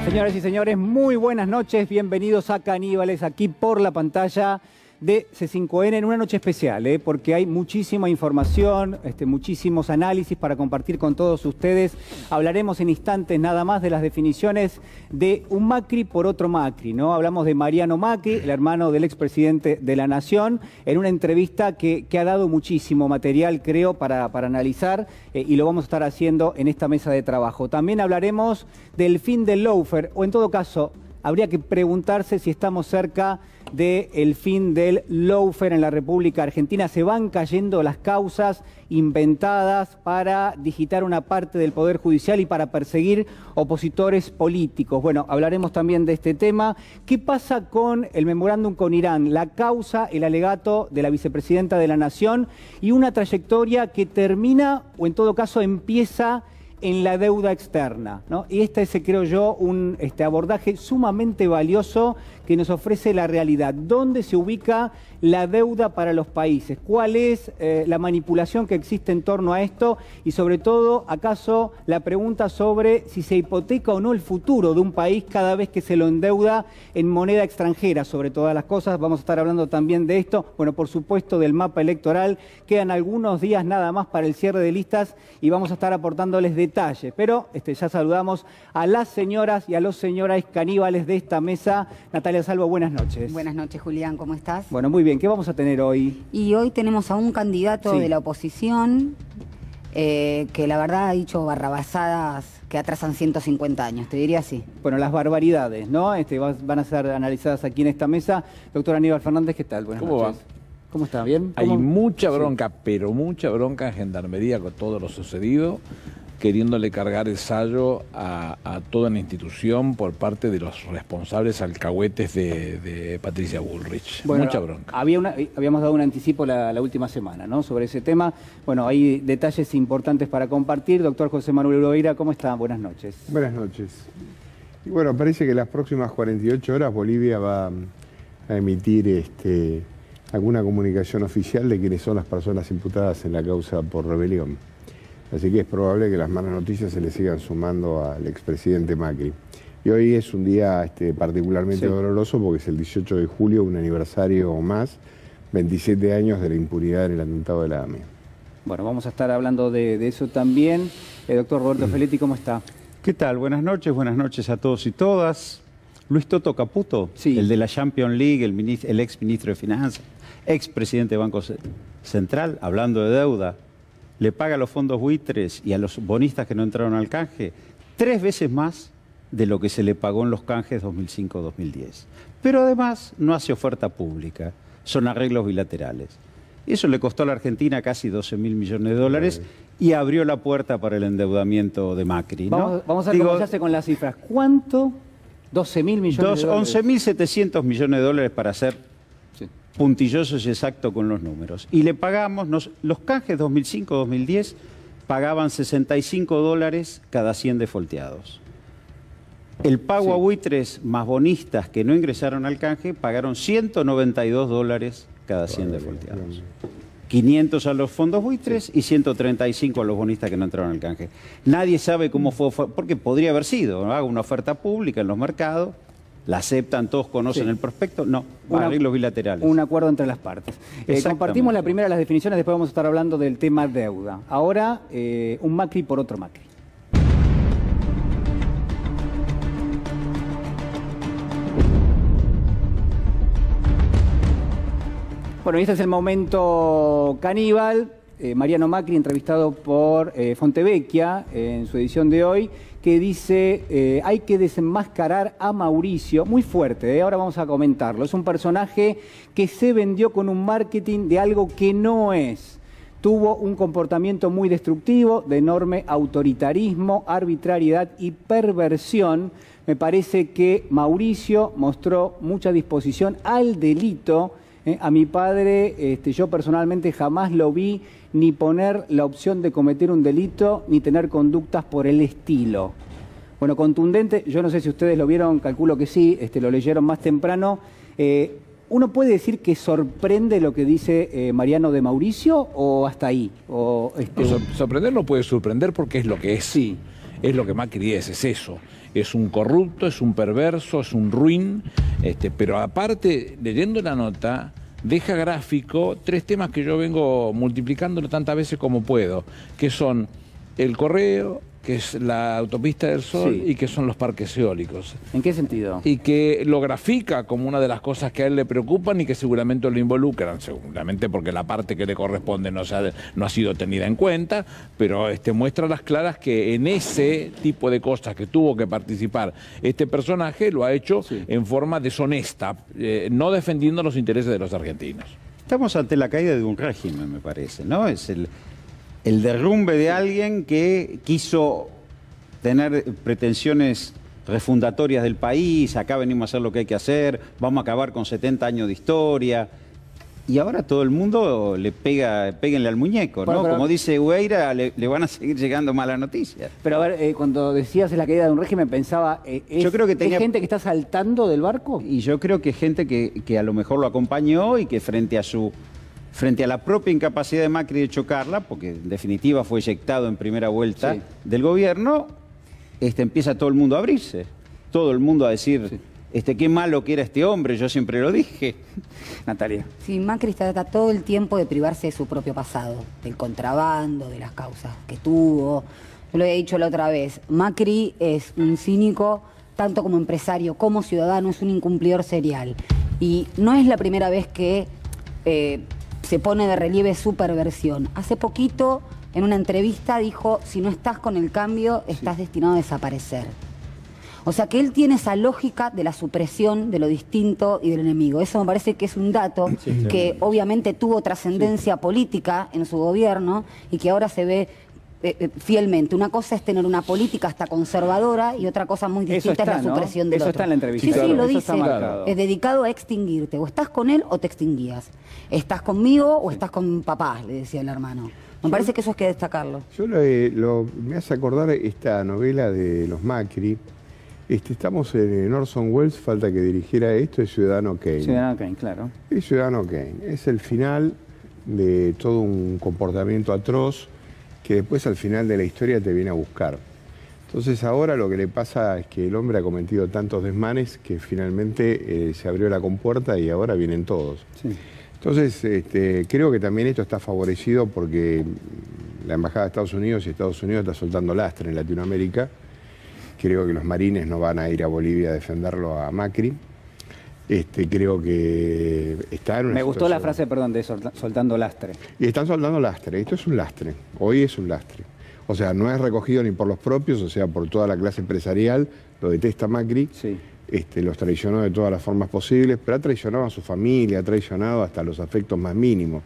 Señoras y señores, muy buenas noches, bienvenidos a Caníbales, aquí por la pantalla de C5N en una noche especial, porque hay muchísima información, muchísimos análisis para compartir con todos ustedes. Hablaremos en instantes nada más de las definiciones de un Macri por otro Macri, ¿no? Hablamos de Mariano Macri, el hermano del expresidente de la Nación, en una entrevista que ha dado muchísimo material, creo, para analizar, y lo vamos a estar haciendo en esta mesa de trabajo. También hablaremos del fin del lawfare, o en todo caso, habría que preguntarse si estamos cerca del fin del lawfare en la República Argentina. Se van cayendo las causas inventadas para digitar una parte del Poder Judicial y para perseguir opositores políticos. Bueno, hablaremos también de este tema. ¿Qué pasa con el memorándum con Irán? La causa, el alegato de la vicepresidenta de la Nación y una trayectoria que termina, o en todo caso empieza, en la deuda externa, ¿no? Y este es, creo yo, un abordaje sumamente valioso que nos ofrece la realidad. ¿Dónde se ubica la deuda para los países? ¿Cuál es la manipulación que existe en torno a esto? Y sobre todo, ¿acaso la pregunta sobre si se hipoteca o no el futuro de un país cada vez que se lo endeuda en moneda extranjera? Sobre todas las cosas, vamos a estar hablando también de esto. Bueno, por supuesto, del mapa electoral. Quedan algunos días nada más para el cierre de listas y vamos a estar aportándoles detalles. Pero ya saludamos a las señoras y a los señores caníbales de esta mesa. Natalia Salvo, buenas noches. Buenas noches, Julián, ¿cómo estás? Bueno, muy bien. ¿Qué vamos a tener hoy? Y hoy tenemos a un candidato de la oposición que la verdad ha dicho barrabasadas que atrasan 150 años, te diría así. Bueno, las barbaridades, ¿no? Van a ser analizadas aquí en esta mesa. Doctor Aníbal Fernández, ¿qué tal? Buenas noches. Va? ¿Cómo está? ¿Bien? Hay mucha bronca, pero mucha bronca en Gendarmería con todo lo sucedido, queriéndole cargar el sallo a toda la institución por parte de los responsables alcahuetes de Patricia Bullrich. Bueno, mucha bronca. Habíamos dado un anticipo la última semana, ¿no?, sobre ese tema. Bueno, hay detalles importantes para compartir. Doctor José Manuel Uroeira, ¿cómo está? Buenas noches. Buenas noches. Y bueno, parece que las próximas 48 horas Bolivia va a emitir alguna comunicación oficial de quiénes son las personas imputadas en la causa por rebelión. Así que es probable que las malas noticias se le sigan sumando al expresidente Macri. Y hoy es un día particularmente doloroso porque es el 18 de julio, un aniversario o más, 27 años de la impunidad en el atentado de la AMIA. Bueno, vamos a estar hablando de eso también. Doctor Roberto Feletti, ¿cómo está? ¿Qué tal? Buenas noches a todos y todas. Luis Toto Caputo, el de la Champions League, el ex ministro de Finanzas, ex presidente de Banco Central, hablando de deuda, le paga a los fondos buitres y a los bonistas que no entraron al canje 3 veces más de lo que se le pagó en los canjes 2005-2010. Pero además no hace oferta pública, son arreglos bilaterales. Eso le costó a la Argentina casi 12.000 millones de dólares y abrió la puerta para el endeudamiento de Macri, ¿no? Vamos a ver cómo se hace con las cifras. ¿Cuánto? 12.000 millones de dólares. 11.700 millones de dólares para hacer puntillosos y exactos con los números. Y le pagamos, los canjes 2005-2010 pagaban $65 cada 100 defolteados. El pago a buitres más bonistas que no ingresaron al canje pagaron $192 cada 100 defolteados. 500 a los fondos buitres y 135 a los bonistas que no entraron al canje. Nadie sabe cómo fue, porque podría haber sido, ¿no? Haga una oferta pública en los mercados, la aceptan, todos conocen el prospecto, no, arreglos bilaterales. Un acuerdo entre las partes. Compartimos la primera de las definiciones, después vamos a estar hablando del tema deuda. Ahora, un Macri por otro Macri. Bueno, y este es el momento caníbal. Mariano Macri, entrevistado por Fontevecchia en su edición de hoy, que dice, hay que desenmascarar a Mauricio, muy fuerte, ahora vamos a comentarlo. Es un personaje que se vendió con un marketing de algo que no es. Tuvo un comportamiento muy destructivo, de enorme autoritarismo, arbitrariedad y perversión. Me parece que Mauricio mostró mucha disposición al delito. A mi padre, yo personalmente jamás lo vi ni poner la opción de cometer un delito, ni tener conductas por el estilo. Bueno, contundente, yo no sé si ustedes lo vieron, calculo que sí, lo leyeron más temprano. ¿Uno puede decir que sorprende lo que dice Mariano de Mauricio o hasta ahí? Sorprender no puede sorprender porque es lo que es. Sí. es lo que Macri es eso. Es un corrupto, es un perverso, es un ruin, pero aparte, leyendo la nota, deja gráfico 3 temas que yo vengo multiplicándolo tantas veces como puedo, que son el correo, que es la autopista del Sol, sí, y que son los parques eólicos. ¿En qué sentido? Y que lo grafica como una de las cosas que a él le preocupan y que seguramente lo involucran, seguramente porque la parte que le corresponde no ha sido tenida en cuenta, pero muestra a las claras que en ese tipo de cosas que tuvo que participar este personaje lo ha hecho en forma deshonesta, no defendiendo los intereses de los argentinos. Estamos ante la caída de un régimen, me parece, ¿no? Es el derrumbe de alguien que quiso tener pretensiones refundatorias del país, acá venimos a hacer lo que hay que hacer, vamos a acabar con 70 años de historia. Y ahora todo el mundo le péguenle al muñeco, ¿no? Como dice Hueira, le van a seguir llegando malas noticias. Pero a ver, cuando decías la caída de un régimen, pensaba, yo creo que ¿es gente que está saltando del barco? Y yo creo que es gente que a lo mejor lo acompañó y que frente a la propia incapacidad de Macri de chocarla, porque en definitiva fue eyectado en primera vuelta del gobierno, empieza todo el mundo a abrirse. Todo el mundo a decir, qué malo que era este hombre, yo siempre lo dije. Natalia. Sí, Macri trata todo el tiempo de privarse de su propio pasado, del contrabando, de las causas que tuvo. Yo lo he dicho la otra vez, Macri es un cínico, tanto como empresario, como ciudadano, es un incumplidor serial. Y no es la primera vez que se pone de relieve su perversión. Hace poquito, en una entrevista, dijo, si no estás con el cambio, estás destinado a desaparecer. O sea que él tiene esa lógica de la supresión de lo distinto y del enemigo. Eso me parece que es un dato que obviamente tuvo trascendencia política en su gobierno y que ahora se ve fielmente. Una cosa es tener una política hasta conservadora y otra cosa muy distinta es la supresión del otro. Eso está en la entrevista. Sí, claro, lo eso dice. Es dedicado a extinguirte. O estás con él o te extinguías. Estás conmigo o estás con papá, le decía el hermano. Me parece que eso es que destacarlo. Yo me hace acordar esta novela de los Macri. Estamos en Orson Welles, falta que dirigiera esto, es Ciudadano Kane. Ciudadano Kane, claro. Es Ciudadano Kane. Es el final de todo un comportamiento atroz que después al final de la historia te viene a buscar. Entonces ahora lo que le pasa es que el hombre ha cometido tantos desmanes que finalmente se abrió la compuerta y ahora vienen todos. Sí. Entonces creo que también esto está favorecido porque la Embajada de Estados Unidos está soltando lastre en Latinoamérica. Creo que los marines no van a ir a Bolivia a defenderlo a Macri. Creo que está en una Me gustó la frase, perdón, de soltando lastre. Y están soltando lastre. Esto es un lastre. Hoy es un lastre. O sea, no es recogido ni por los propios, o sea, por toda la clase empresarial. Lo detesta Macri. Sí. Los traicionó de todas las formas posibles, pero ha traicionado a su familia, ha traicionado hasta los afectos más mínimos.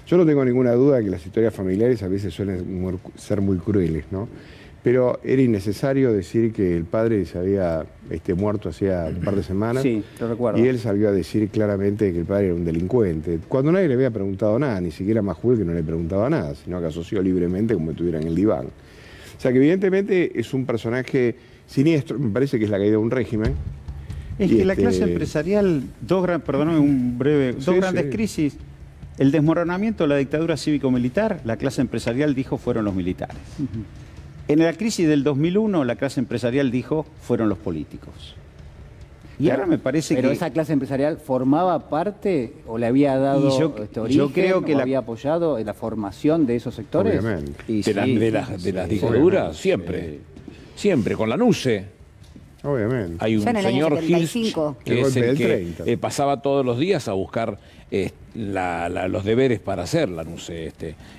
Yo no tengo ninguna duda de que las historias familiares a veces suelen ser muy crueles, ¿no? Pero era innecesario decir que el padre se había muerto hacía un par de semanas. Sí, lo recuerdo. Y él salió a decir claramente que el padre era un delincuente. Cuando nadie le había preguntado nada, ni siquiera Majul, que no le preguntaba nada, sino que asoció libremente como estuviera en el diván. O sea que evidentemente es un personaje siniestro, me parece que es la caída de un régimen. Es que la clase empresarial, dos grandes crisis. El desmoronamiento de la dictadura cívico-militar, la clase empresarial dijo fueron los militares. En la crisis del 2001, la clase empresarial dijo fueron los políticos. Y ahora me parece que... ¿Pero esa clase empresarial formaba parte o le había dado origen, yo creo que había apoyado en la formación de esos sectores? Obviamente. De las dictaduras, siempre. Siempre, con la NUCE. Obviamente. Hay un señor Gils que es el que pasaba todos los días a buscar los deberes para hacer la NUCE.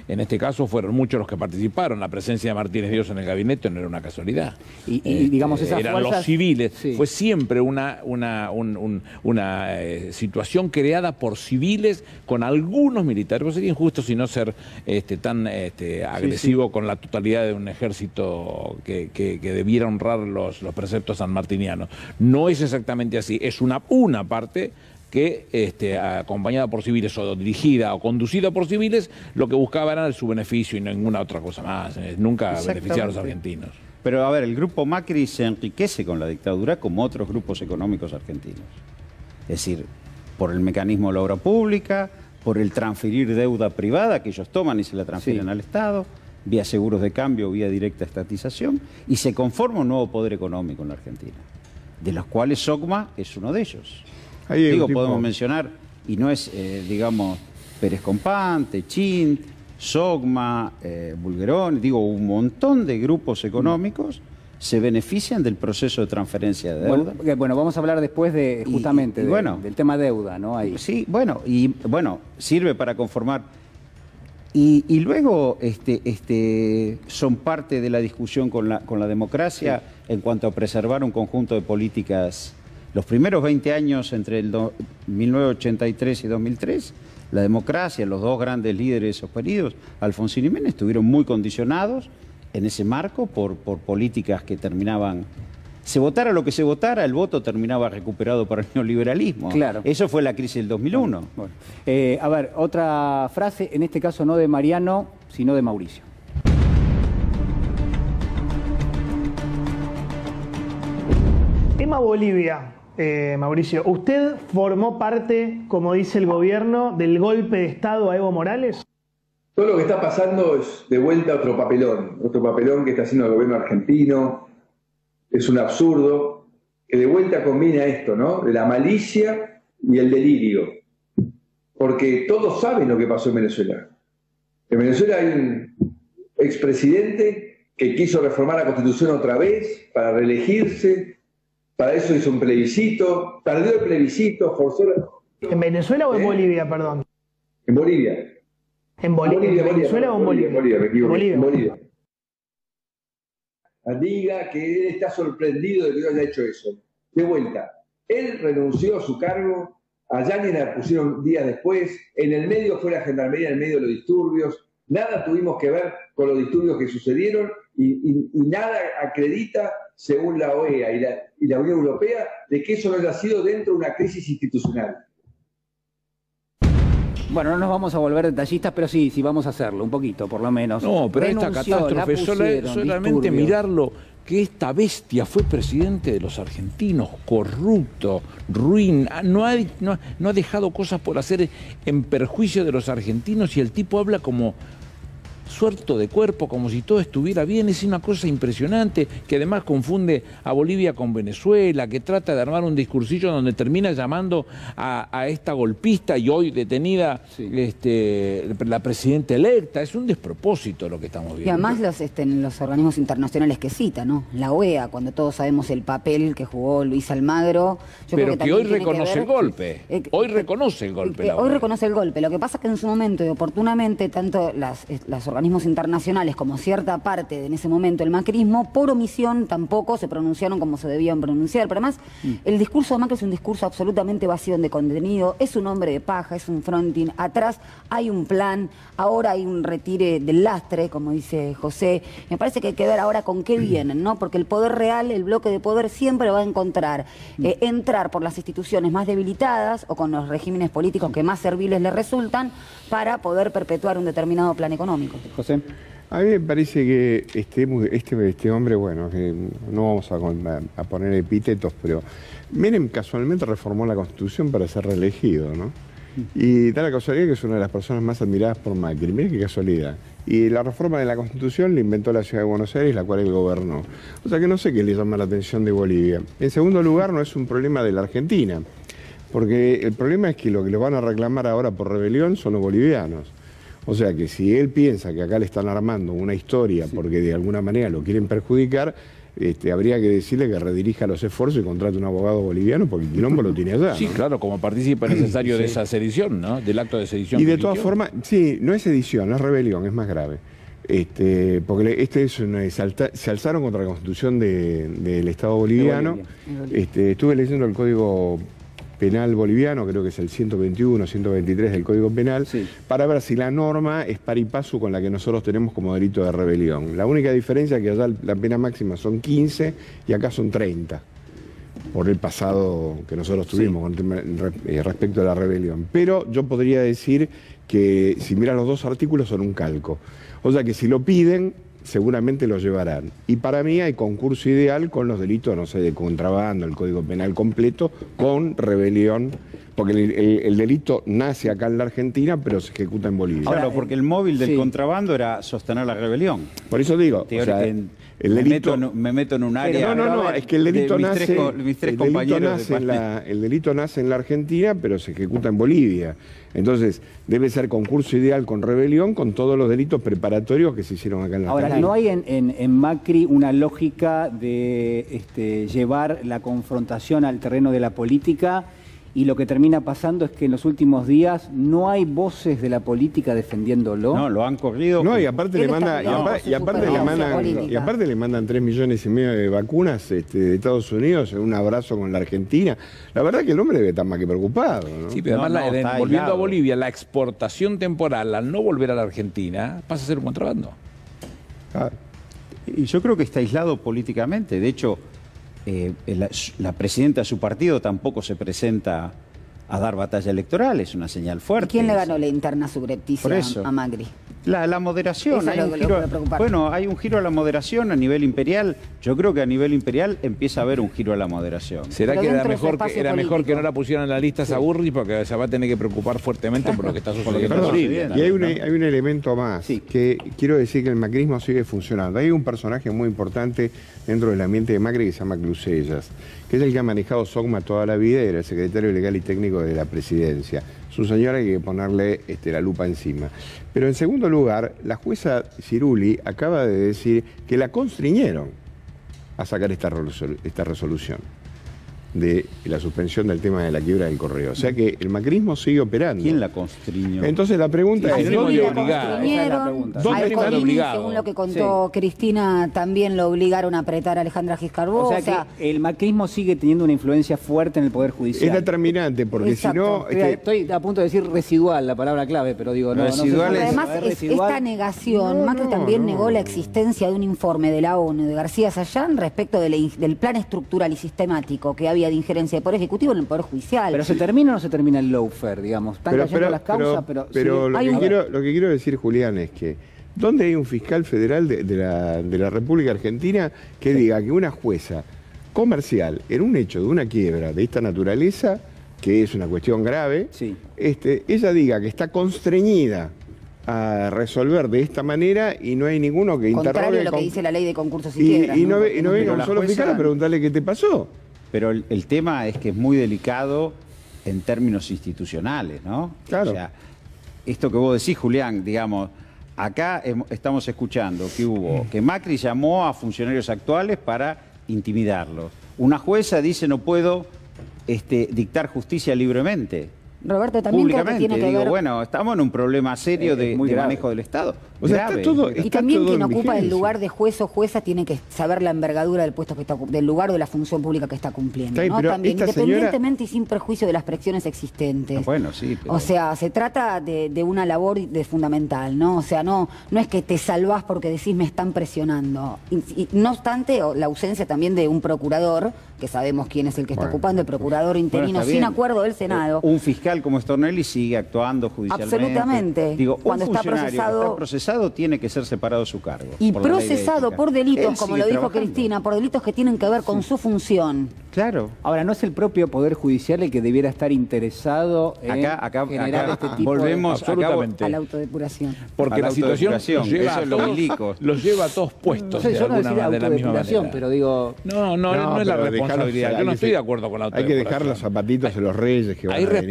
En este caso fueron muchos los que participaron. La presencia de Martínez Dios en el gabinete no era una casualidad. Y digamos esas eran fuerzas... los civiles. Sí. Fue siempre una situación creada por civiles con algunos militares. Pues sería injusto si no ser tan agresivo con la totalidad de un ejército que debiera honrar los preceptos sanmartinianos. No es exactamente así. Es una parte que acompañada por civiles o dirigida o conducida por civiles, lo que buscaba era su beneficio y ninguna otra cosa más, nunca beneficiar a los argentinos. Pero a ver, el grupo Macri se enriquece con la dictadura como otros grupos económicos argentinos. Es decir, por el mecanismo de la obra pública, por el transferir deuda privada que ellos toman y se la transfieren al Estado. vía seguros de cambio, vía directa estatización, y se conforma un nuevo poder económico en la Argentina, de los cuales SOCMA es uno de ellos. Podemos mencionar, y no es, digamos, Pérez Compán, Chint, SOCMA, Bulgerón, un montón de grupos económicos se benefician del proceso de transferencia de deuda. Bueno, vamos a hablar después de justamente del tema deuda, ¿no? Ahí. Sí, sirve para conformar. Y luego son parte de la discusión con la democracia en cuanto a preservar un conjunto de políticas. Los primeros 20 años entre 1983 y 2003, la democracia, los dos grandes líderes de esos periodos, Alfonsín y Menem, estuvieron muy condicionados en ese marco por políticas que terminaban... Se votara lo que se votara, el voto terminaba recuperado para el neoliberalismo. Claro. Eso fue la crisis del 2001. Bueno. A ver, otra frase, en este caso no de Mariano, sino de Mauricio. Tema Bolivia, Mauricio. ¿Usted formó parte, como dice el gobierno, del golpe de Estado a Evo Morales? Todo lo que está pasando es de vuelta otro papelón que está haciendo el gobierno argentino. Es un absurdo que de vuelta combina esto, ¿no? De la malicia y el delirio. Porque todos saben lo que pasó en Venezuela. En Venezuela hay un expresidente que quiso reformar la Constitución otra vez para reelegirse. Para eso hizo un plebiscito. Perdió el plebiscito, forzó la... ¿En Venezuela o en Bolivia, perdón? En Bolivia. ¿En Venezuela o en Bolivia? En Bolivia. Diga que él está sorprendido de que yo haya hecho eso. De vuelta, él renunció a su cargo, a Yáñez la pusieron días después, en el medio fue la gendarmería, en el medio de los disturbios, nada tuvimos que ver con los disturbios que sucedieron y nada acredita, según la OEA y la Unión Europea, de que eso no haya sido dentro de una crisis institucional. Bueno, no nos vamos a volver detallistas, pero sí vamos a hacerlo, un poquito, por lo menos. No, pero esta catástrofe, solamente mirarlo, que esta bestia fue presidente de los argentinos, corrupto, ruin, no ha dejado cosas por hacer en perjuicio de los argentinos, y el tipo habla como suelto de cuerpo, como si todo estuviera bien. Es una cosa impresionante, que además confunde a Bolivia con Venezuela, que trata de armar un discursillo donde termina llamando a esta golpista y hoy detenida la presidenta electa. Es un despropósito lo que estamos viendo. Y además los organismos internacionales que cita, ¿no? La OEA, cuando todos sabemos el papel que jugó Luis Almagro. Pero que hoy reconoce el golpe. Hoy reconoce el golpe. Hoy reconoce el golpe. Lo que pasa es que en su momento y oportunamente, tanto las organismos internacionales como cierta parte de en ese momento el macrismo, por omisión tampoco se pronunciaron como se debían pronunciar. Pero además, el discurso de Macri es un discurso absolutamente vacío de contenido, es un hombre de paja, es un fronting. Atrás hay un plan, ahora hay un retire del lastre, como dice José. Me parece que hay que ver ahora con qué vienen, ¿no? Porque el poder real, el bloque de poder siempre va a encontrar entrar por las instituciones más debilitadas o con los regímenes políticos que más serviles le resultan para poder perpetuar un determinado plan económico. José. A mí me parece que este hombre, bueno, que no vamos a poner epítetos, pero Menem casualmente reformó la Constitución para ser reelegido, ¿no? Y da la casualidad que es una de las personas más admiradas por Macri. Miren qué casualidad. Y la reforma de la Constitución la inventó la Ciudad de Buenos Aires, la cual él gobernó. O sea que no sé qué le llama la atención de Bolivia. En segundo lugar, no es un problema de la Argentina, porque el problema es que lo que le van a reclamar ahora por rebelión son los bolivianos. O sea que si él piensa que acá le están armando una historia porque de alguna manera lo quieren perjudicar, habría que decirle que redirija los esfuerzos y contrate un abogado boliviano, porque el quilombo lo tiene allá, ¿no? Sí, claro, como partícipe necesario de esa sedición, ¿no? Del acto de sedición. Y de todas formas, sí, no es sedición, es rebelión, es más grave. Porque se alzaron contra la Constitución del Estado boliviano. Estuve leyendo el Código Penal boliviano, creo que es el 121, 123 del Código Penal, para ver si la norma es par y paso con la que nosotros tenemos como delito de rebelión. La única diferencia es que allá la pena máxima son 15 y acá son 30, por el pasado que nosotros tuvimos respecto a la rebelión. Pero yo podría decir que si miran los dos artículos son un calco. O sea que si lo piden, seguramente lo llevarán. Y para mí hay concurso ideal con los delitos, no sé, de contrabando, el Código Penal completo, con rebelión Porque el delito nace acá en la Argentina, pero se ejecuta en Bolivia. Claro, porque el móvil del sí. contrabando era sostener la rebelión. Por eso digo, o sea, el delito... me meto en un área... No, es que el delito nace... El El delito nace en la Argentina, pero se ejecuta en Bolivia. Entonces, debe ser concurso ideal con rebelión, con todos los delitos preparatorios que se hicieron acá en la Argentina. Ahora, ¿no hay en Macri una lógica de llevar la confrontación al terreno de la política? Y lo que termina pasando es que en los últimos días no hay voces de la política defendiéndolo. No, lo han corrido. No, y aparte le Él está manda, peleando y aparte su le supervivencia mandan, política. y aparte le mandan 3,5 millones de vacunas de Estados Unidos en un abrazo con la Argentina. La verdad que el hombre debe estar más que preocupado, ¿no? Sí, pero además, está volviendo aislado. a Bolivia, la exportación temporal, al no volver a la Argentina, pasa a ser un contrabando. Ah, Y yo creo que está aislado políticamente. De hecho, la presidenta de su partido tampoco se presenta a dar batalla electoral, es una señal fuerte. ¿Quién le ganó la interna subrepticia Por eso. a Macri? La moderación. Eso es Hay lo un que giro, puede preocupar. bueno, hay un giro a la moderación a nivel imperial. Yo creo que a nivel imperial empieza a haber un giro a la moderación. ¿Será Pero que era dentro de su mejor espacio que político. no la pusieran en la lista Saburri porque se va a tener que preocupar fuertemente por lo que está sucediendo en Perdón, Bolivia? y hay un elemento más, Sí. que quiero decir que el macrismo sigue funcionando. Hay un personaje muy importante dentro del ambiente de Macri que se llama Clusellas, que es el que ha manejado SOCMA toda la vida y era el secretario legal y técnico de la presidencia. Su señora hay que ponerle la lupa encima. Pero en segundo lugar, la jueza Ciruli acaba de decir que la constriñeron a sacar esta resolución de la suspensión del tema de la quiebra del correo. O sea que el macrismo sigue operando. ¿Quién la constriñó? Entonces la pregunta Al es... tenemos Codini que lo obligar, esa es la constriñeron, pregunta. ¿Dónde al están Codini, obligados? según lo que contó Cristina, también lo obligaron a apretar a Alejandra Giscarbó. O sea que el macrismo sigue teniendo una influencia fuerte en el Poder Judicial. Es determinante, porque Exacto. si no... Estoy a punto de decir residual, la palabra clave, pero digo, no, Residual no sé si Además, es residual. esta negación, No, Macri no, también no. negó la existencia de un informe de la ONU de García Sayán respecto del plan estructural y sistemático que había de injerencia del Poder Ejecutivo en el Poder Judicial. Pero ¿se termina o no se termina el lawfare, digamos? Están cayendo las causas, pero lo, hay un- lo que quiero decir, Julián, es que ¿dónde hay un fiscal federal de la República Argentina que diga que una jueza comercial en un hecho de una quiebra de esta naturaleza, que es una cuestión grave, Sí. ella diga que está constreñida a resolver de esta manera y no hay ninguno que contrario interrogue a lo que con- dice la ley de concursos y y, quiebras. y ¿no? no, ve- y no venga Pero un la solo jueza- fiscal a preguntarle qué te pasó. Pero el tema es que es muy delicado en términos institucionales, ¿no? Claro. O sea, esto que vos decís, Julián, digamos, acá estamos escuchando que Macri llamó a funcionarios actuales para intimidarlos. Una jueza dice no puedo dictar justicia libremente. Roberto, también creo que Públicamente. tiene que Digo, ver... bueno, estamos en un problema serio Es de muy grave. manejo del Estado. O sea, está todo- Y está también todo quien en ocupa el vigencia. lugar de juez o jueza tiene que saber la envergadura del puesto que está del lugar o de la función pública que está cumpliendo, Está bien, ¿no? pero También, esta señora- independientemente y sin perjuicio de las presiones existentes. Bueno, sí, pero... O sea, se trata de una labor fundamental, ¿no? O sea, no es que te salvás porque decís me están presionando. Y no obstante, la ausencia también de un procurador, que sabemos quién es el que está Bueno. ocupando, el procurador Bueno, interino está sin bien. acuerdo del Senado. Un fiscal como Stornelli sigue actuando judicialmente. Absolutamente. Digo, Cuando un está funcionario que procesado- está procesado tiene que ser separado de su cargo. Y por la ley de procesado ética. por delitos, Él como sigue lo dijo trabajando. Cristina, por delitos que tienen que ver con su función. Claro. Ahora, ¿no es el propio Poder Judicial el que debiera estar interesado en Acá generar este tipo volvemos Absolutamente. A la autodepuración. Porque A la la situación autodepuración, los lleva, eso a es lo todos, milico. los lleva a todos puestos No sé, yo no de decía la misma autodepuración, manera. pero digo... No es la pero responsabilidad. Yo no estoy de acuerdo con la Hay que autodepuración. dejar los zapatitos en los reyes que van Hay a venir.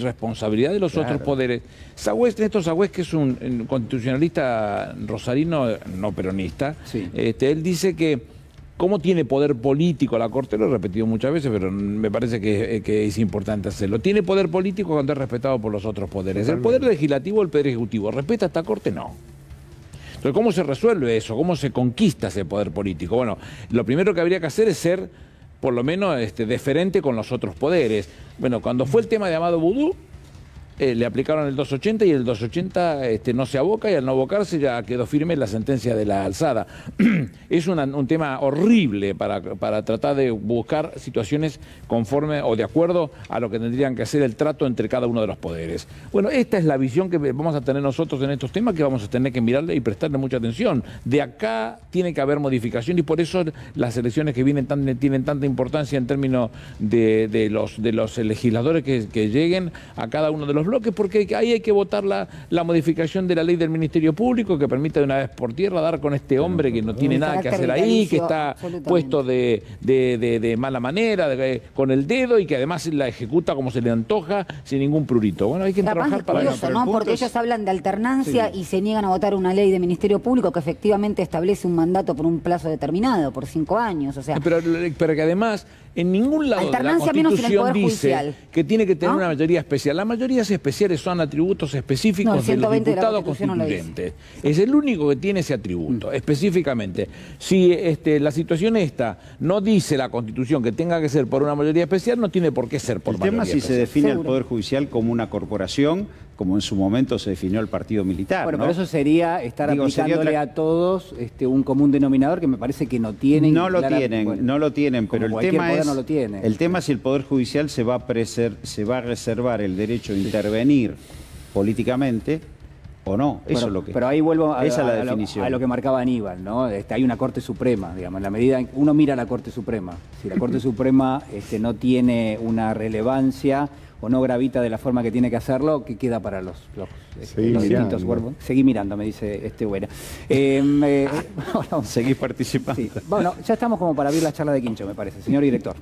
responsabilidad de los otros poderes. Sagüez, Néstor Sagüez, que es un constitucionalista rosarino, no peronista, Sí. Él dice que cómo tiene poder político la Corte, lo he repetido muchas veces, pero me parece que es importante hacerlo. Tiene poder político cuando es respetado por los otros poderes. El poder legislativo, el poder ejecutivo, ¿respeta esta Corte? No. Entonces, ¿cómo se resuelve eso? ¿Cómo se conquista ese poder político? Bueno, lo primero que habría que hacer es ser, por lo menos, deferente con los otros poderes. Bueno, cuando fue el tema de Amado Boudou, le aplicaron el 280 y el 280 no se aboca, y al no abocarse ya quedó firme la sentencia de la alzada. Es un tema horrible para tratar de buscar situaciones conforme o de acuerdo a lo que tendrían que hacer el trato entre cada uno de los poderes. Bueno, esta es la visión que vamos a tener nosotros en estos temas, que vamos a tener que mirarle y prestarle mucha atención. De acá tiene que haber modificación, y por eso las elecciones que vienen tienen tanta importancia en términos de los legisladores que lleguen a cada uno de los bloques, porque ahí hay que votar la modificación de la ley del Ministerio Público, que permite de una vez por tierra dar con este hombre que no tiene nada que hacer ahí, que está puesto de mala manera, con el dedo, y que además la ejecuta como se le antoja, sin ningún prurito. Bueno, hay que trabajar para eso. ¿No? Porque ellos hablan de alternancia y se niegan a votar una ley de Ministerio Público que efectivamente establece un mandato por un plazo determinado, por 5 años. O sea, pero que además en ningún lado de la Constitución dice que tiene que tener una mayoría especial. Las mayorías especiales son atributos específicos de los diputados constituyentes. Es el único que tiene ese atributo, específicamente. Si la situación esta no dice la Constitución que tenga que ser por una mayoría especial, no tiene por qué ser por mayoría especial. El tema es si se define al Poder Judicial como una corporación, como en su momento se definió el partido militar. Bueno, ¿no? pero eso sería estar aplicándole a todos un común denominador que me parece que no tienen. No lo tienen, pero el tema es, el tema es si el Poder Judicial se va a reservar el derecho a intervenir políticamente o no. Eso es lo que. Pero ahí vuelvo esa es la definición. A lo que marcaba Aníbal, ¿no? Hay una Corte Suprema, digamos, en la medida en que uno mira a la Corte Suprema. Si la Corte Suprema no tiene una relevancia o no gravita de la forma que tiene que hacerlo, ¿qué queda para los distintos cuerpos? Seguí mirando, me dice bueno. Seguís participando. Sí. Bueno, ya estamos como para abrir la charla de Quincho, me parece. Señor director.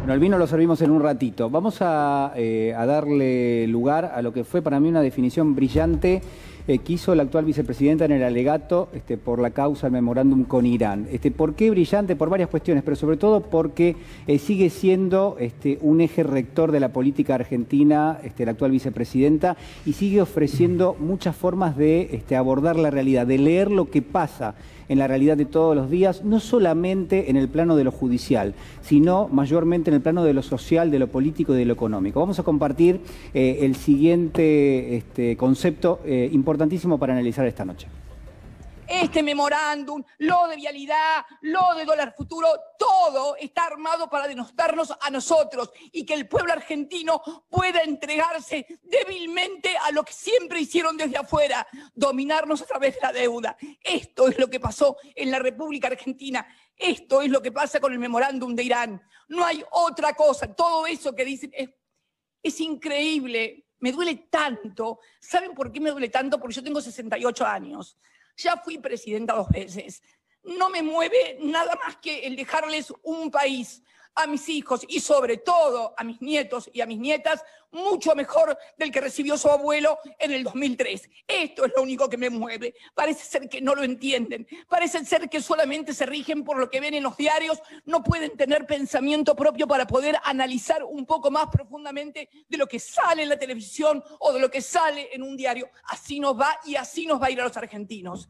Bueno, el vino lo servimos en un ratito. Vamos a darle lugar a lo que fue para mí una definición brillante que hizo la actual vicepresidenta en el alegato por la causa del memorándum con Irán. ¿Por qué brillante? Por varias cuestiones, pero sobre todo porque sigue siendo un eje rector de la política argentina, la actual vicepresidenta, y sigue ofreciendo muchas formas de abordar la realidad, de leer lo que pasa en la realidad de todos los días, no solamente en el plano de lo judicial, sino mayormente en el plano de lo social, de lo político y de lo económico. Vamos a compartir el siguiente concepto importantísimo para analizar esta noche. Este memorándum, lo de vialidad, lo de dólar futuro, todo está armado para denostarnos a nosotros y que el pueblo argentino pueda entregarse débilmente a lo que siempre hicieron desde afuera, dominarnos a través de la deuda. Esto es lo que pasó en la República Argentina. Esto es lo que pasa con el memorándum de Irán. No hay otra cosa. Todo eso que dicen es increíble. Me duele tanto. ¿Saben por qué me duele tanto? Porque yo tengo 68 años. Ya fui presidenta 2 veces. No me mueve nada más que el dejarles un país a mis hijos y sobre todo a mis nietos y a mis nietas mucho mejor del que recibió su abuelo en el 2003. Esto es lo único que me mueve. Parece ser que no lo entienden. Parece ser que solamente se rigen por lo que ven en los diarios. No pueden tener pensamiento propio para poder analizar un poco más profundamente de lo que sale en la televisión o de lo que sale en un diario. Así nos va y así nos va a ir a los argentinos.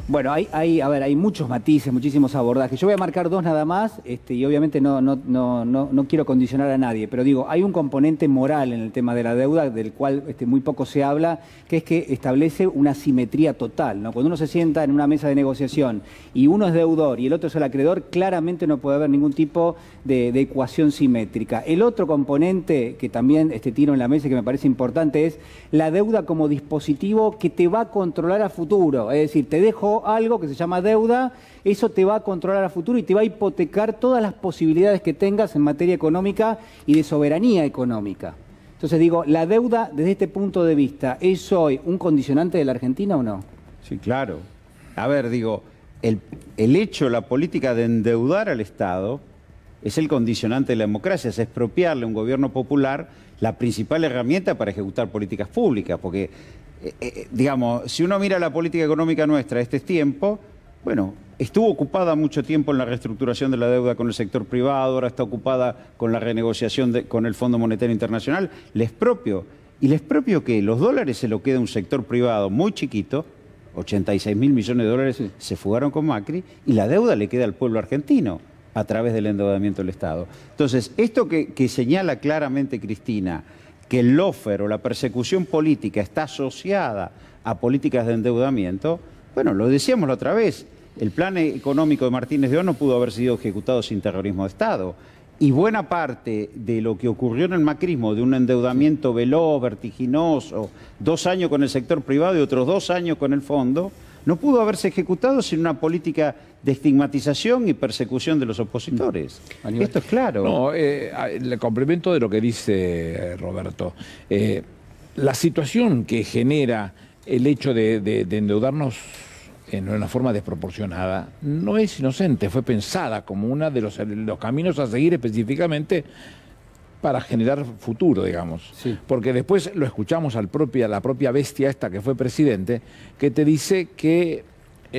Bueno, hay muchos matices, muchísimos abordajes. Yo voy a marcar 2 nada más, y obviamente no quiero condicionar a nadie, pero digo, hay un componente moral en el tema de la deuda, del cual muy poco se habla, que es que establece una simetría total, ¿no? Cuando uno se sienta en una mesa de negociación y uno es deudor y el otro es el acreedor, claramente no puede haber ningún tipo de ecuación simétrica. El otro componente que también tiro en la mesa y que me parece importante es la deuda como dispositivo que te va a controlar a futuro, es decir, te dejo algo que se llama deuda, eso te va a controlar a futuro y te va a hipotecar todas las posibilidades que tengas en materia económica y de soberanía económica. Entonces digo, ¿la deuda desde este punto de vista es hoy un condicionante de la Argentina o no? Sí, claro. A ver, digo, el hecho, la política de endeudar al Estado es el condicionante de la democracia, es expropiarle a un gobierno popular la principal herramienta para ejecutar políticas públicas, porque digamos, si uno mira la política económica nuestra este tiempo, bueno, estuvo ocupada mucho tiempo en la reestructuración de la deuda con el sector privado, ahora está ocupada con la renegociación con el Fondo Monetario Internacional, les propio. ¿Y les propio qué? Los dólares se lo queda un sector privado muy chiquito, 86.000 millones de dólares se fugaron con Macri, y la deuda le queda al pueblo argentino a través del endeudamiento del Estado. Entonces, esto que señala claramente Cristina, que el lawfare o la persecución política está asociada a políticas de endeudamiento, bueno, lo decíamos la otra vez, el plan económico de Martínez de Oz no pudo haber sido ejecutado sin terrorismo de Estado. Y buena parte de lo que ocurrió en el macrismo, de un endeudamiento veloz, vertiginoso, 2 años con el sector privado y otros 2 años con el fondo, no pudo haberse ejecutado sin una política de estigmatización y persecución de los opositores. Esto es claro. No, le complemento de lo que dice Roberto. La situación que genera el hecho de endeudarnos en una forma desproporcionada no es inocente, fue pensada como uno de los caminos a seguir específicamente para generar futuro, digamos. Sí. Porque después lo escuchamos a la propia bestia esta que fue presidente, que te dice que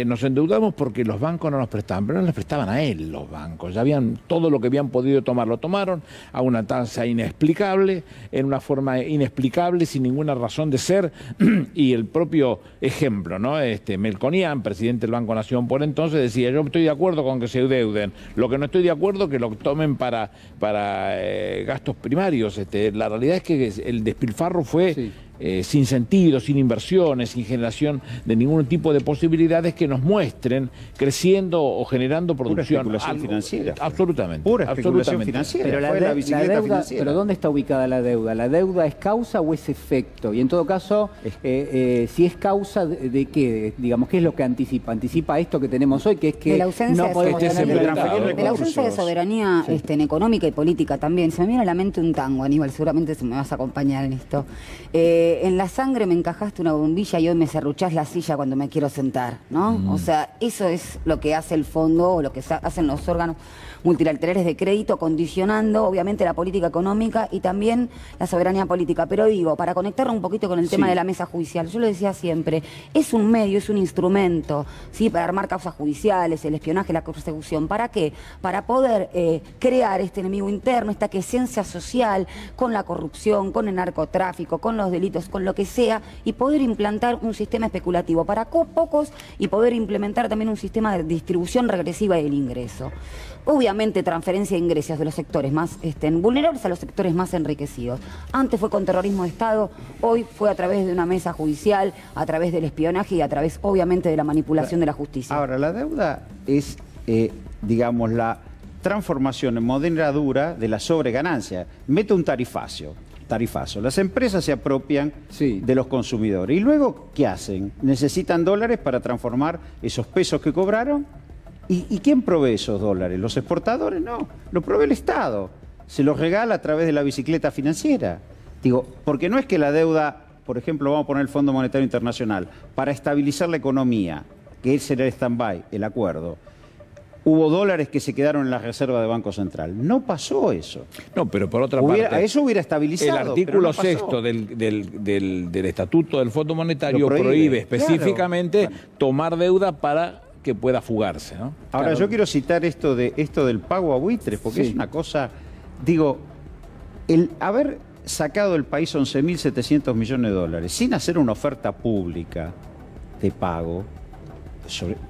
nos endeudamos porque los bancos no nos prestaban, pero no les prestaban a él los bancos. Ya habían todo lo que habían podido tomar, lo tomaron a una tasa inexplicable, en una forma inexplicable, sin ninguna razón de ser. Y el propio ejemplo, ¿no? Melconian, presidente del Banco Nación por entonces, decía: yo estoy de acuerdo con que se endeuden, lo que no estoy de acuerdo es que lo tomen para gastos primarios. La realidad es que el despilfarro fue... Sí. Sin sentido, sin inversiones, sin generación de ningún tipo de posibilidades que nos muestren creciendo o generando producción. Pura especulación financiera. Absolutamente. Pura especulación financiera. Pero la bicicleta financiera. ¿Pero dónde está ubicada la deuda? ¿La deuda es causa o es efecto? Y en todo caso, si es causa, ¿de qué? Digamos, ¿qué es lo que anticipa? ¿Anticipa esto que tenemos hoy, que es que de la ausencia no podemos tener de la ausencia de soberanía económica y política también? Se me viene a la mente un tango, Aníbal, seguramente me vas a acompañar en esto. En la sangre me encajaste una bombilla y hoy me serruchás la silla cuando me quiero sentar, ¿no? O sea, eso es lo que hace el fondo, o lo que hacen los órganos multilaterales de crédito, condicionando obviamente la política económica y también la soberanía política. Pero digo, para conectarlo un poquito con el tema de la mesa judicial, yo lo decía siempre, es un medio, es un instrumento, ¿sí? Para armar causas judiciales, el espionaje, la persecución. ¿Para qué? Para poder crear este enemigo interno, esta quiescencia social, con la corrupción, con el narcotráfico, con los delitos, con lo que sea, y poder implantar un sistema especulativo para pocos y poder implementar también un sistema de distribución regresiva del ingreso. Obviamente transferencia de ingresos de los sectores más vulnerables a los sectores más enriquecidos. Antes fue con terrorismo de Estado, hoy fue a través de una mesa judicial, a través del espionaje y a través obviamente de la manipulación de la justicia. Ahora, la deuda es, digamos, la transformación en moneda dura de la sobreganancia. Mete un tarifazo. Las empresas se apropian de los consumidores. ¿Y luego qué hacen? Necesitan dólares para transformar esos pesos que cobraron. ¿Y quién provee esos dólares? ¿Los exportadores? No, lo provee el Estado. Se los regala a través de la bicicleta financiera. Digo, porque no es que la deuda, por ejemplo, vamos a poner el Fondo Monetario Internacional, para estabilizar la economía, que ese era el stand-by, el acuerdo. Hubo dólares que se quedaron en la reserva de Banco Central. No pasó eso. No, pero por otra parte... Eso hubiera estabilizado. El artículo sexto del Estatuto del Fondo Monetario prohíbe específicamente tomar deuda para que pueda fugarse, ¿no? Ahora, yo quiero citar esto del pago a buitres, porque es una cosa... Digo, el haber sacado del país 11.700 millones de dólares sin hacer una oferta pública de pago,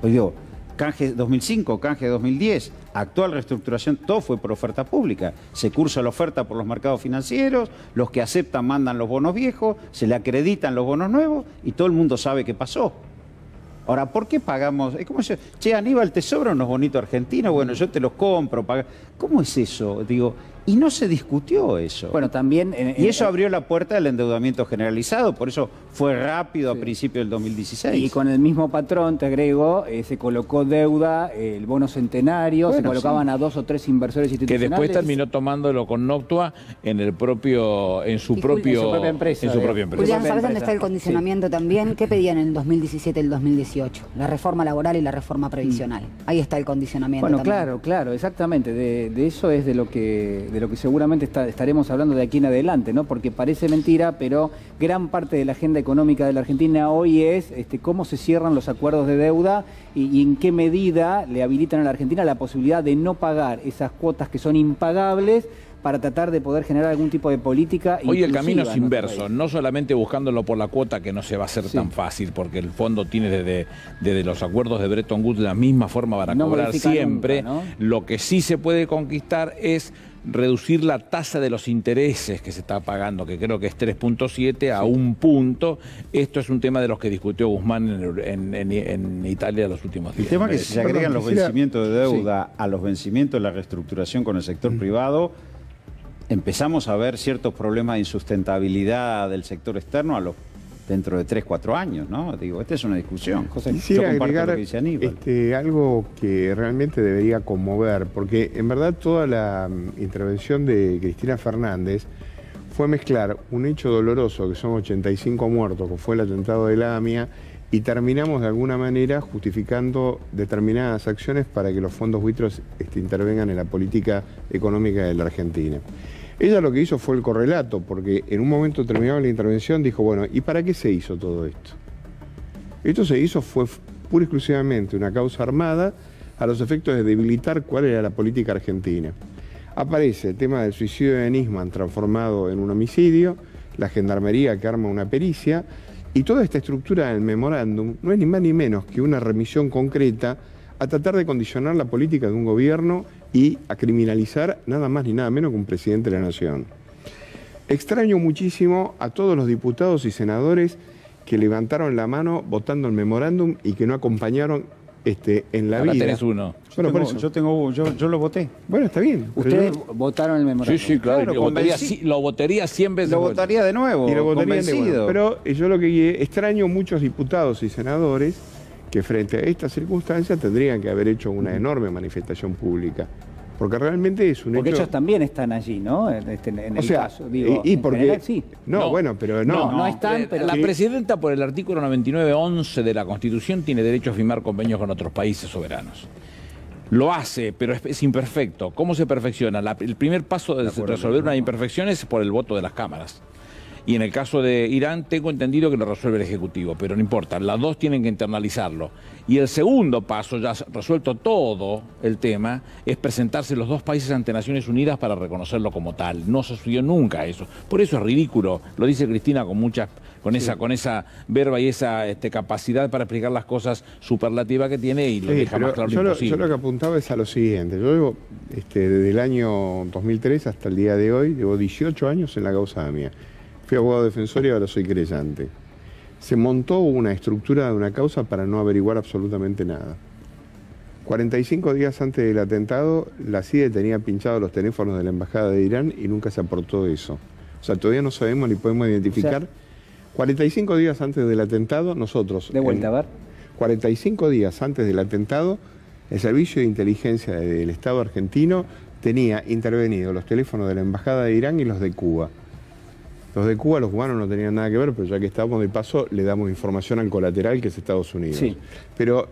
digo, canje 2005, canje 2010, actual reestructuración, todo fue por oferta pública. Se cursa la oferta por los mercados financieros, los que aceptan mandan los bonos viejos, se le acreditan los bonos nuevos y todo el mundo sabe qué pasó. Ahora, ¿por qué pagamos? Es como si, che, Aníbal, ¿te sobran unos bonitos argentinos? Bueno, yo te los compro. ¿Cómo es eso? Digo, y no se discutió eso. Bueno, también... y eso abrió la puerta del endeudamiento generalizado, por eso fue rápido a principios del 2016. Y con el mismo patrón, te agrego, se colocó deuda, el bono centenario, se colocaban a 2 o 3 inversores institucionales. Que después terminó tomándolo con Noctua en su propia empresa. Julián, ¿sabes dónde está el condicionamiento también? ¿Qué pedían en el 2017 y el 2018? La reforma laboral y la reforma previsional. Ahí está el condicionamiento. Bueno, también. claro, exactamente. De eso es de lo que seguramente estaremos hablando de aquí en adelante, ¿no? Porque parece mentira, pero gran parte de la agenda económica de la Argentina hoy es cómo se cierran los acuerdos de deuda y en qué medida le habilitan a la Argentina la posibilidad de no pagar esas cuotas que son impagables para tratar de poder generar algún tipo de política. Hoy el camino es inclusiva en nuestro inverso, país. no solamente buscándolo por la cuota, que no se va a hacer tan fácil, porque el fondo tiene desde los acuerdos de Bretton Woods la misma forma para No cobrar modifica siempre. nunca, ¿no? Lo que sí se puede conquistar es reducir la tasa de los intereses que se está pagando, que creo que es 3.7 a 1 punto. Esto es un tema de los que discutió Guzmán en Italia los últimos días. El tema es que si se agregan los vencimientos de deuda a los vencimientos de la reestructuración con el sector privado, empezamos a ver ciertos problemas de insustentabilidad del sector externo dentro de 3, 4 años, ¿no? Digo, esta es una discusión. Quisiera Yo comparto agregar lo que dice Aníbal. algo que realmente debería conmover, porque en verdad toda la intervención de Cristina Fernández fue mezclar un hecho doloroso, que son 85 muertos, que fue el atentado de la AMIA, y terminamos de alguna manera justificando determinadas acciones para que los fondos buitres intervengan en la política económica de la Argentina. Ella lo que hizo fue el correlato, porque en un momento terminada la intervención dijo, bueno, ¿y para qué se hizo todo esto? Esto se hizo fue pura y exclusivamente una causa armada a los efectos de debilitar cuál era la política argentina. Aparece el tema del suicidio de Nisman transformado en un homicidio, la gendarmería que arma una pericia, y toda esta estructura del memorándum no es ni más ni menos que una remisión concreta a tratar de condicionar la política de un gobierno y a criminalizar nada más ni nada menos que un presidente de la nación. Extraño muchísimo a todos los diputados y senadores que levantaron la mano votando el memorándum y que no acompañaron en la Ahora vida. tenés uno. Bueno, por eso. Yo lo voté. Bueno, está bien. Ustedes votaron el memorándum. Sí, claro, Claro, lo votaría 100 veces. Lo votaría de nuevo, Y lo votarían de convencido. bueno. Pero yo lo que extraño muchos diputados y senadores que frente a estas circunstancias tendrían que haber hecho una enorme manifestación pública. Porque realmente es un Porque hecho... ellos también están allí, ¿no? En O el sea, caso, digo, y en porque... general, sí. No, bueno, pero No están, pero la sí. presidenta, por el artículo 99.11 de la Constitución, tiene derecho a firmar convenios con otros países soberanos. Lo hace, pero es imperfecto. ¿Cómo se perfecciona? El primer paso de resolver una imperfección es por el voto de las cámaras. Y en el caso de Irán, tengo entendido que lo resuelve el Ejecutivo, pero no importa, las dos tienen que internalizarlo. Y el segundo paso, ya resuelto todo el tema, es presentarse los dos países ante Naciones Unidas para reconocerlo como tal. No se sucedió nunca eso. Por eso es ridículo, lo dice Cristina con esa verba y esa capacidad para explicar las cosas superlativas que tiene y lo deja más claro lo imposible. Yo lo que apuntaba es a lo siguiente. Yo llevo, desde el año 2003 hasta el día de hoy, llevo 18 años en la causa AMIA. Fui abogado defensor y ahora soy creyente. Se montó una estructura de una causa para no averiguar absolutamente nada. 45 días antes del atentado, la CIDE tenía pinchados los teléfonos de la Embajada de Irán y nunca se aportó eso. O sea, todavía no sabemos ni podemos identificar. 45 días antes del atentado, nosotros... De vuelta, a ver. 45 días antes del atentado, el Servicio de Inteligencia del Estado argentino tenía intervenido los teléfonos de la Embajada de Irán y los de Cuba. Los de Cuba, los cubanos no tenían nada que ver, pero ya que estábamos de paso, le damos información al colateral que es Estados Unidos. Sí. Pero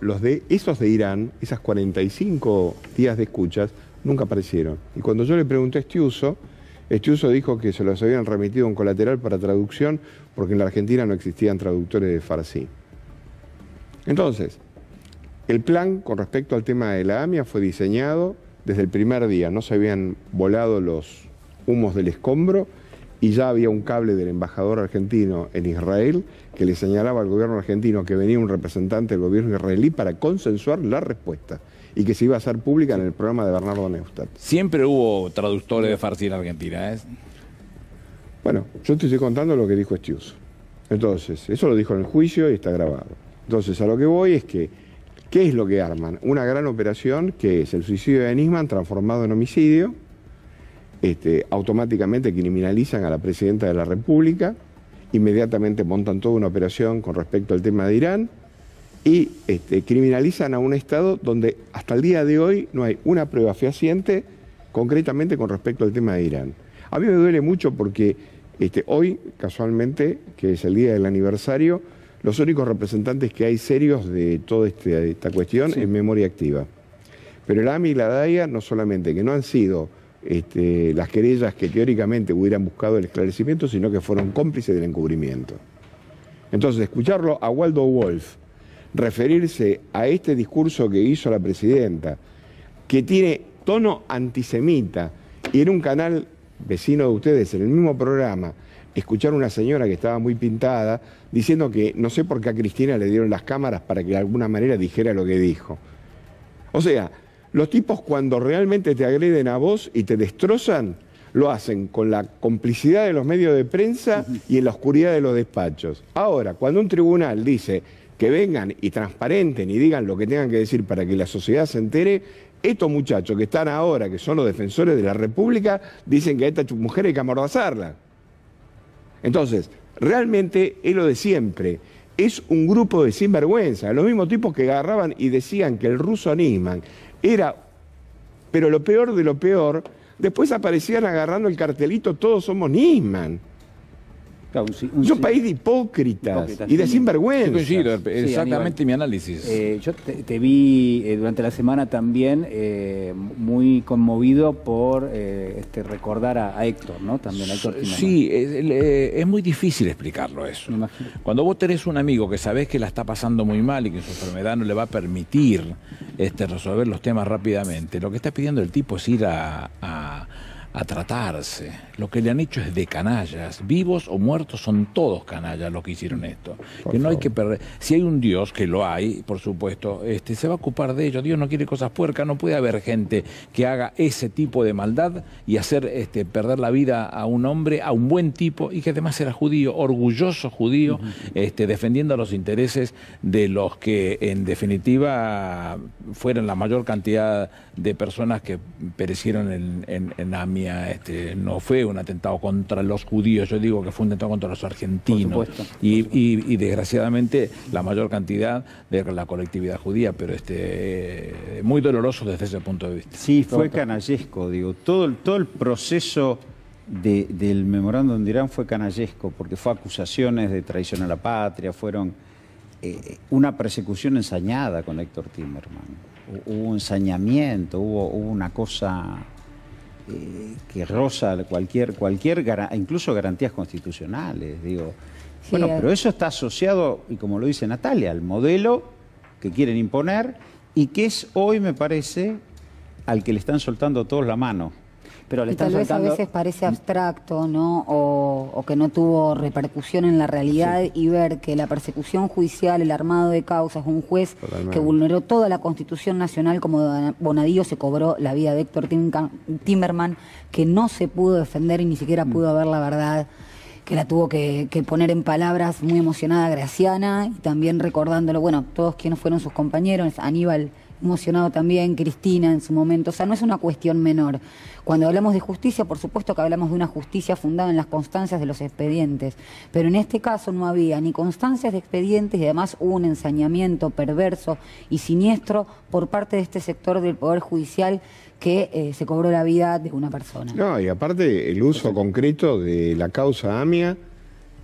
esos de Irán, esas 45 días de escuchas, nunca aparecieron. Y cuando yo le pregunté a Estiuso dijo que se los habían remitido a un colateral para traducción, porque en la Argentina no existían traductores de farsi. Entonces, el plan con respecto al tema de la AMIA fue diseñado desde el primer día. No se habían volado los humos del escombro, y ya había un cable del embajador argentino en Israel que le señalaba al gobierno argentino que venía un representante del gobierno israelí para consensuar la respuesta y que se iba a hacer pública en el programa de Bernardo Neustadt. Siempre hubo traductores de farsi en Argentina, ¿eh? Bueno, yo te estoy contando lo que dijo Estiuso. Entonces, eso lo dijo en el juicio y está grabado. Entonces, a lo que voy es que, ¿qué es lo que arman? Una gran operación que es el suicidio de Nisman transformado en homicidio. Automáticamente criminalizan a la presidenta de la República, inmediatamente montan toda una operación con respecto al tema de Irán y criminalizan a un Estado donde hasta el día de hoy no hay una prueba fehaciente concretamente con respecto al tema de Irán. A mí me duele mucho porque hoy, casualmente, que es el día del aniversario, los únicos representantes que hay serios de toda esta cuestión es Memoria Activa. Pero el AMI y la DAIA no solamente que no han sido las querellas que teóricamente hubieran buscado el esclarecimiento, sino que fueron cómplices del encubrimiento. Entonces, escucharlo a Waldo Wolf referirse a este discurso que hizo la presidenta, que tiene tono antisemita, y en un canal vecino de ustedes, en el mismo programa, escuchar a una señora que estaba muy pintada diciendo que no sé por qué a Cristina le dieron las cámaras para que de alguna manera dijera lo que dijo. O sea, los tipos cuando realmente te agreden a vos y te destrozan, lo hacen con la complicidad de los medios de prensa y en la oscuridad de los despachos. Ahora, cuando un tribunal dice que vengan y transparenten y digan lo que tengan que decir para que la sociedad se entere, estos muchachos que están ahora, que son los defensores de la República, dicen que a esta mujer hay que amordazarla. Entonces, realmente es lo de siempre. Es un grupo de sinvergüenza. Los mismos tipos que agarraban y decían que el ruso Nisman era, pero lo peor de lo peor, después aparecían agarrando el cartelito "Todos somos Nisman". Claro, Es un país de hipócritas y de sinvergüenza. Yo coincido, exactamente mi análisis. Yo te vi durante la semana también muy conmovido por recordar a Héctor, ¿no? También a Héctor Timerman. Sí, es muy difícil explicarlo eso. Cuando vos tenés un amigo que sabés que la está pasando muy mal y que su enfermedad no le va a permitir resolver los temas rápidamente, lo que está pidiendo el tipo es ir a tratarse. Lo que le han hecho es de canallas. Vivos o muertos son todos canallas los que hicieron esto. Que no hay que perder. Si hay un Dios, que lo hay, por supuesto, se va a ocupar de ellos. Dios no quiere cosas puercas. No puede haber gente que haga ese tipo de maldad y hacer perder la vida a un hombre, a un buen tipo, y que además era judío, orgulloso judío, defendiendo los intereses de los que en definitiva fueron la mayor cantidad de personas que perecieron en AMIA. No fue un atentado contra los judíos, yo digo que fue un atentado contra los argentinos y desgraciadamente la mayor cantidad de la colectividad judía, pero muy doloroso desde ese punto de vista. Sí, fue canallesco, digo, todo el proceso del memorándum de Irán fue canallesco, porque fue acusaciones de traición a la patria, fueron una persecución ensañada con Héctor Timerman, hubo ensañamiento, hubo una cosa que roza cualquier incluso garantías constitucionales, digo. Sí, bueno, pero eso está asociado, y como lo dice Natalia, al modelo que quieren imponer y que es hoy, me parece, al que le están soltando todos la mano. Pero le y están tal vez soltando... a veces parece abstracto, ¿no? O que no tuvo repercusión en la realidad, sí. Y ver que la persecución judicial, el armado de causas, un juez que vulneró toda la Constitución Nacional como Bonadío, se cobró la vida de Héctor Timerman, que no se pudo defender y ni siquiera pudo ver la verdad, que la tuvo que poner en palabras muy emocionada Graciana, y también recordándolo, bueno, todos quienes fueron sus compañeros, Aníbal emocionado también, Cristina en su momento, o sea, no es una cuestión menor. Cuando hablamos de justicia, por supuesto que hablamos de una justicia fundada en las constancias de los expedientes, pero en este caso no había ni constancias de expedientes y además hubo un ensañamiento perverso y siniestro por parte de este sector del Poder Judicial que se cobró la vida de una persona. No, y aparte el uso concreto de la causa AMIA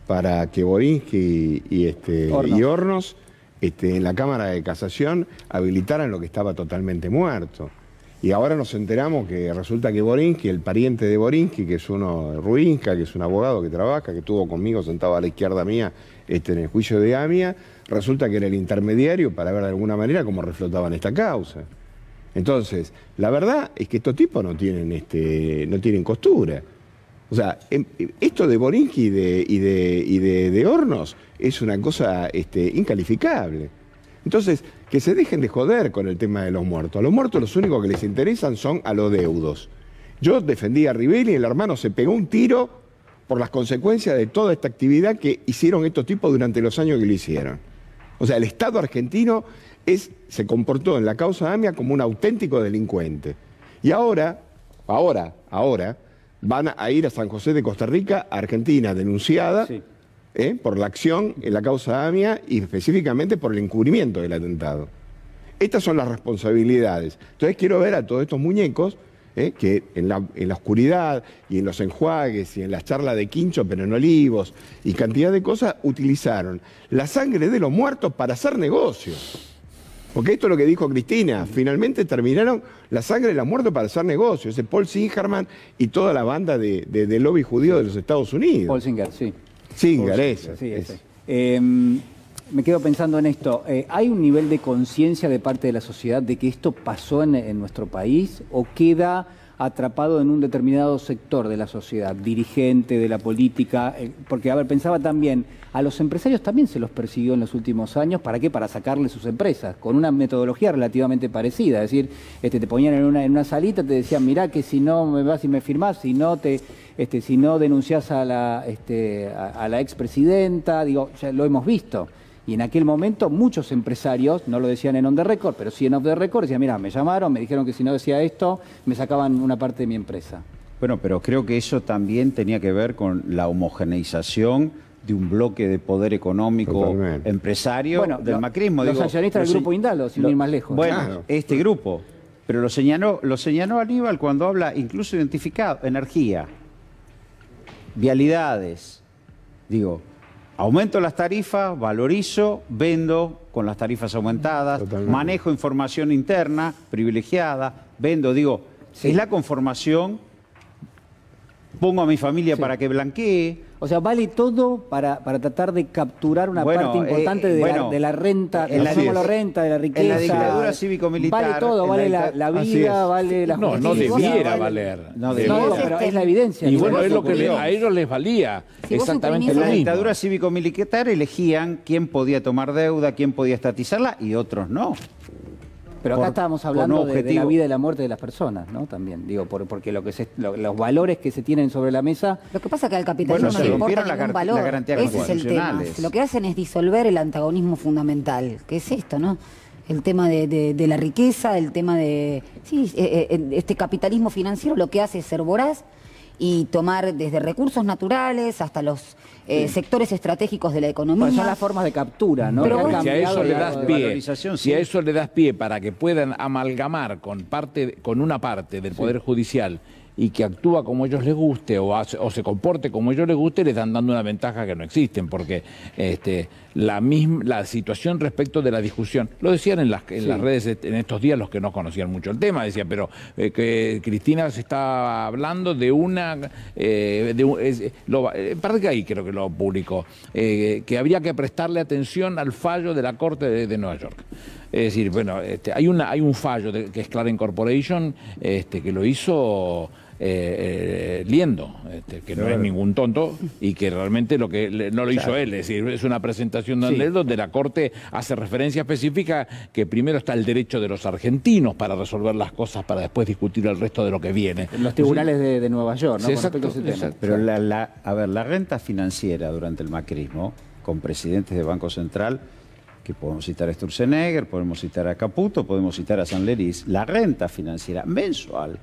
para que Borinsky y Hornos en la Cámara de Casación habilitaran lo que estaba totalmente muerto. Y ahora nos enteramos que resulta que Borinsky, el pariente de Borinsky, que es uno Ruinska, que es un abogado que trabaja, que estuvo conmigo sentado a la izquierda mía en el juicio de AMIA, resulta que era el intermediario para ver de alguna manera cómo reflotaban esta causa. Entonces, la verdad es que estos tipos no tienen costura. O sea, esto de Borinsky y de Hornos es una cosa incalificable. Entonces, que se dejen de joder con el tema de los muertos. A los muertos los únicos que les interesan son a los deudos. Yo defendí a Rivelli y el hermano se pegó un tiro por las consecuencias de toda esta actividad que hicieron estos tipos durante los años que lo hicieron. O sea, el Estado argentino se comportó en la causa AMIA como un auténtico delincuente. Y ahora van a ir a San José de Costa Rica, Argentina, denunciada por la acción en la causa AMIA y específicamente por el encubrimiento del atentado. Estas son las responsabilidades. Entonces quiero ver a todos estos muñecos que en la oscuridad y en los enjuagues y en las charlas de Quincho, pero en Olivos y cantidad de cosas, utilizaron la sangre de los muertos para hacer negocios. Porque esto es lo que dijo Cristina, finalmente terminaron la sangre de los muertos para hacer negocios. Ese Paul Singerman y toda la banda del lobby judío de los Estados Unidos. Paul Singer, sí. Singer, esa. Sí, me quedo pensando en esto. ¿Hay un nivel de conciencia de parte de la sociedad de que esto pasó en nuestro país? ¿O queda atrapado en un determinado sector de la sociedad, dirigente de la política, porque, a ver, pensaba también, a los empresarios también se los persiguió en los últimos años, ¿para qué? Para sacarle sus empresas, con una metodología relativamente parecida, es decir, te ponían en una salita, te decían, mirá que si no me vas y me firmás, si no denunciás a la expresidenta, digo, ya lo hemos visto. Y en aquel momento muchos empresarios, no lo decían en on the record, pero sí en off the record, decían, mira, me llamaron, me dijeron que si no decía esto, me sacaban una parte de mi empresa. Bueno, pero creo que eso también tenía que ver con la homogeneización de un bloque de poder económico Totalmente. empresario del macrismo. Los accionistas del Grupo Indalo, sin ir más lejos. Bueno, Claro. este grupo. Pero lo señaló Aníbal cuando habla, incluso identificado, energía, vialidades. Digo, aumento las tarifas, valorizo, vendo con las tarifas aumentadas, Totalmente. manejo información interna privilegiada, vendo, digo, Sí. es la conformación, pongo a mi familia para que blanquee. O sea, vale todo para tratar de capturar una Bueno, parte importante de la renta, en la renta, de la riqueza. en la dictadura cívico-militar, Vale todo, en vale la la Así vida, es. vale la No, no justicia, debiera vale- valer. No No, debiera. pero es la evidencia. Y bueno, es lo que ocurrió. a ellos les valía. Si vos Exactamente suprimís En lo la mismo. dictadura cívico-militar elegían quién podía tomar deuda, quién podía estatizarla y otros no. Pero acá por- estábamos con hablando de la objetivo. vida y la muerte de las personas, ¿no? También, digo, porque los valores que se tienen sobre la mesa. Lo que pasa es que al capitalismo Bueno, no se le importa rompieron ningún la valor. garantía Ese es el tema. constitucionales. Lo que hacen es disolver el antagonismo fundamental, que es esto, ¿no? El tema de la riqueza, el tema de... Sí, este capitalismo financiero lo que hace es ser voraz y tomar desde recursos naturales hasta los sectores estratégicos de la economía. Bueno, son las formas de captura, ¿no? Pero Que han bueno, Si a cambiado eso le de- das de pie, valorización, si a sí. eso le das pie para que puedan amalgamar con una parte del Poder Judicial y que actúa como ellos les guste o se comporte como ellos les guste, les están dando una ventaja que no existen, porque la situación respecto de la discusión, lo decían en las redes en estos días los que no conocían mucho el tema, decían, pero que Cristina se está hablando de una, parte que ahí creo que lo publicó, que habría que prestarle atención al fallo de la Corte de Nueva York. Es decir, bueno, hay un fallo que es Claren Corporation, que lo hizo Liendo, que no es ningún tonto y que realmente no lo hizo él, es decir, es una presentación de él donde la Corte hace referencia específica que primero está el derecho de los argentinos para resolver las cosas para después discutir el resto de lo que viene. En los tribunales de Nueva York, ¿no? Sí, Con respecto a ese tema. exacto. Pero la renta financiera durante el macrismo, con presidentes de Banco Central, que podemos citar a Sturzenegger, podemos citar a Caputo, podemos citar a Sanlerís, la renta financiera mensual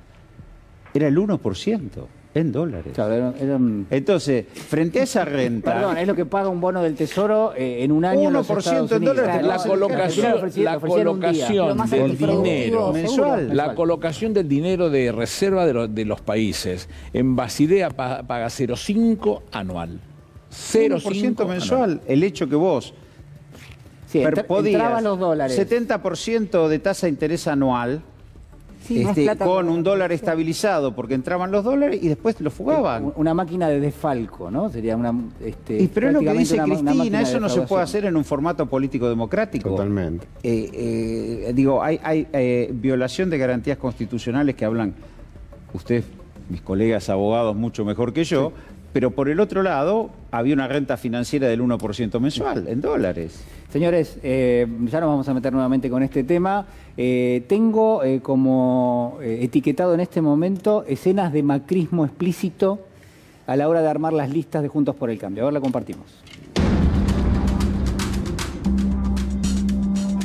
era el 1% en dólares. Claro, eran- Entonces, frente a esa renta... Perdón, es lo que paga un bono del Tesoro en un año en los 1% Estados en Unidos. dólares, Claro, La no, colocación, lo ofrecían un día. Lo más del antiproductivo, dinero mensual. La colocación del dinero de reserva de los países. En Basilea paga 0,5 anual. 1% mensual. El hecho que vos Sí, podías entraban los dólares. 70% de tasa de interés anual, Sí, no es plata con un con- dólar estabilizado, porque entraban los dólares y después los fugaban. Una máquina de desfalco, ¿no? Sería una... Pero es lo que prácticamente dice una Cristina, máquina de eso no se puede defraudación. hacer en un formato político democrático. Totalmente. Digo, hay violación de garantías constitucionales que hablan ustedes, mis colegas abogados, mucho mejor que yo, pero por el otro lado había una renta financiera del 1% mensual, en dólares. Señores, ya nos vamos a meter nuevamente con este tema. Tengo como etiquetado en este momento escenas de macrismo explícito a la hora de armar las listas de Juntos por el Cambio. A ver, la compartimos.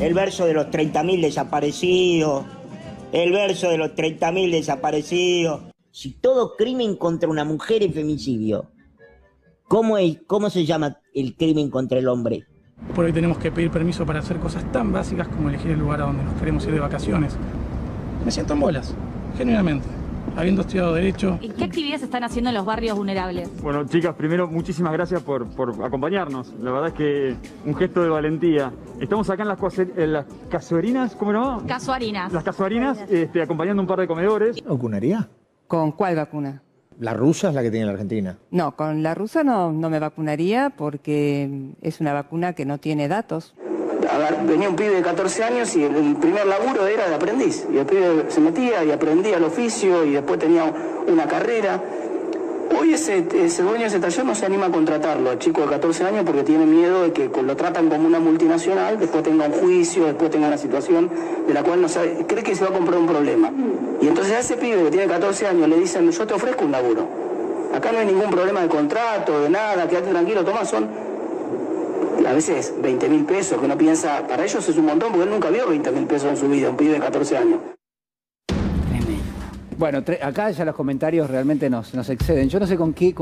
El verso de los 30.000 desaparecidos, el verso de los 30.000 desaparecidos. Si todo crimen contra una mujer es femicidio, ¿cómo se llama el crimen contra el hombre? Por hoy tenemos que pedir permiso para hacer cosas tan básicas como elegir el lugar a donde nos queremos ir de vacaciones. Me siento en bolas, genuinamente. Habiendo estudiado Derecho. ¿Y qué actividades están haciendo en los barrios vulnerables? Bueno, chicas, primero muchísimas gracias por acompañarnos. La verdad es que un gesto de valentía. Estamos acá en las casuarinas, ¿cómo no? Casuarinas. Las casuarinas, acompañando un par de comedores. ¿Vacunaría? ¿Con cuál vacuna? La rusa es la que tiene la Argentina. No, con la rusa no me vacunaría porque es una vacuna que no tiene datos. venía un pibe de 14 años y el primer laburo era de aprendiz. Y el pibe se metía y aprendía el oficio y después tenía una carrera. Hoy ese dueño de ese taller no se anima a contratarlo al chico de 14 años porque tiene miedo de que lo tratan como una multinacional, después tenga un juicio, después tenga una situación de la cual no sabe, cree que se va a comprar un problema. Y entonces a ese pibe que tiene 14 años le dicen, yo te ofrezco un laburo. Acá no hay ningún problema de contrato, de nada, quédate tranquilo, toma, son a veces 20.000 pesos, que uno piensa, para ellos es un montón porque él nunca vio 20.000 pesos en su vida, un pibe de 14 años. Bueno, acá ya los comentarios realmente nos exceden. Yo no sé con qué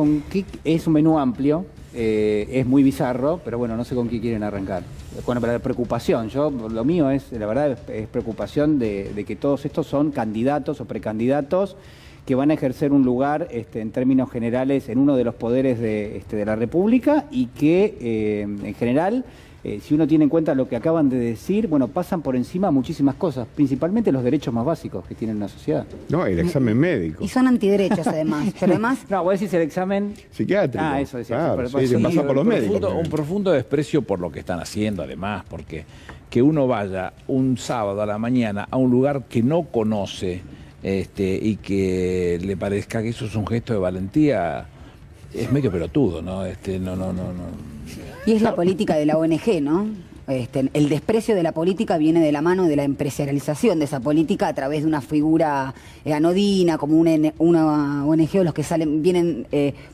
es un menú amplio, es muy bizarro, pero bueno, no sé con qué quieren arrancar. Bueno, para la preocupación, lo mío es, la verdad, es preocupación de que todos estos son candidatos o precandidatos que van a ejercer un lugar, en términos generales, en uno de los poderes de la República y que, en general, si uno tiene en cuenta lo que acaban de decir, bueno, pasan por encima muchísimas cosas, principalmente los derechos más básicos que tiene una sociedad. No, el examen médico. Y son antiderechos, además. Pero además... No, vos decís el examen... psiquiátrico. Ah, eso decía. Claro, sí, pasa por los médicos. Un profundo desprecio por lo que están haciendo, además, porque que uno vaya un sábado a la mañana a un lugar que no conoce y que le parezca que eso es un gesto de valentía, es medio pelotudo, ¿no? Y es la política de la ONG, ¿no? El desprecio de la política viene de la mano de la empresarialización de esa política a través de una figura anodina, como una ONG o los que vienen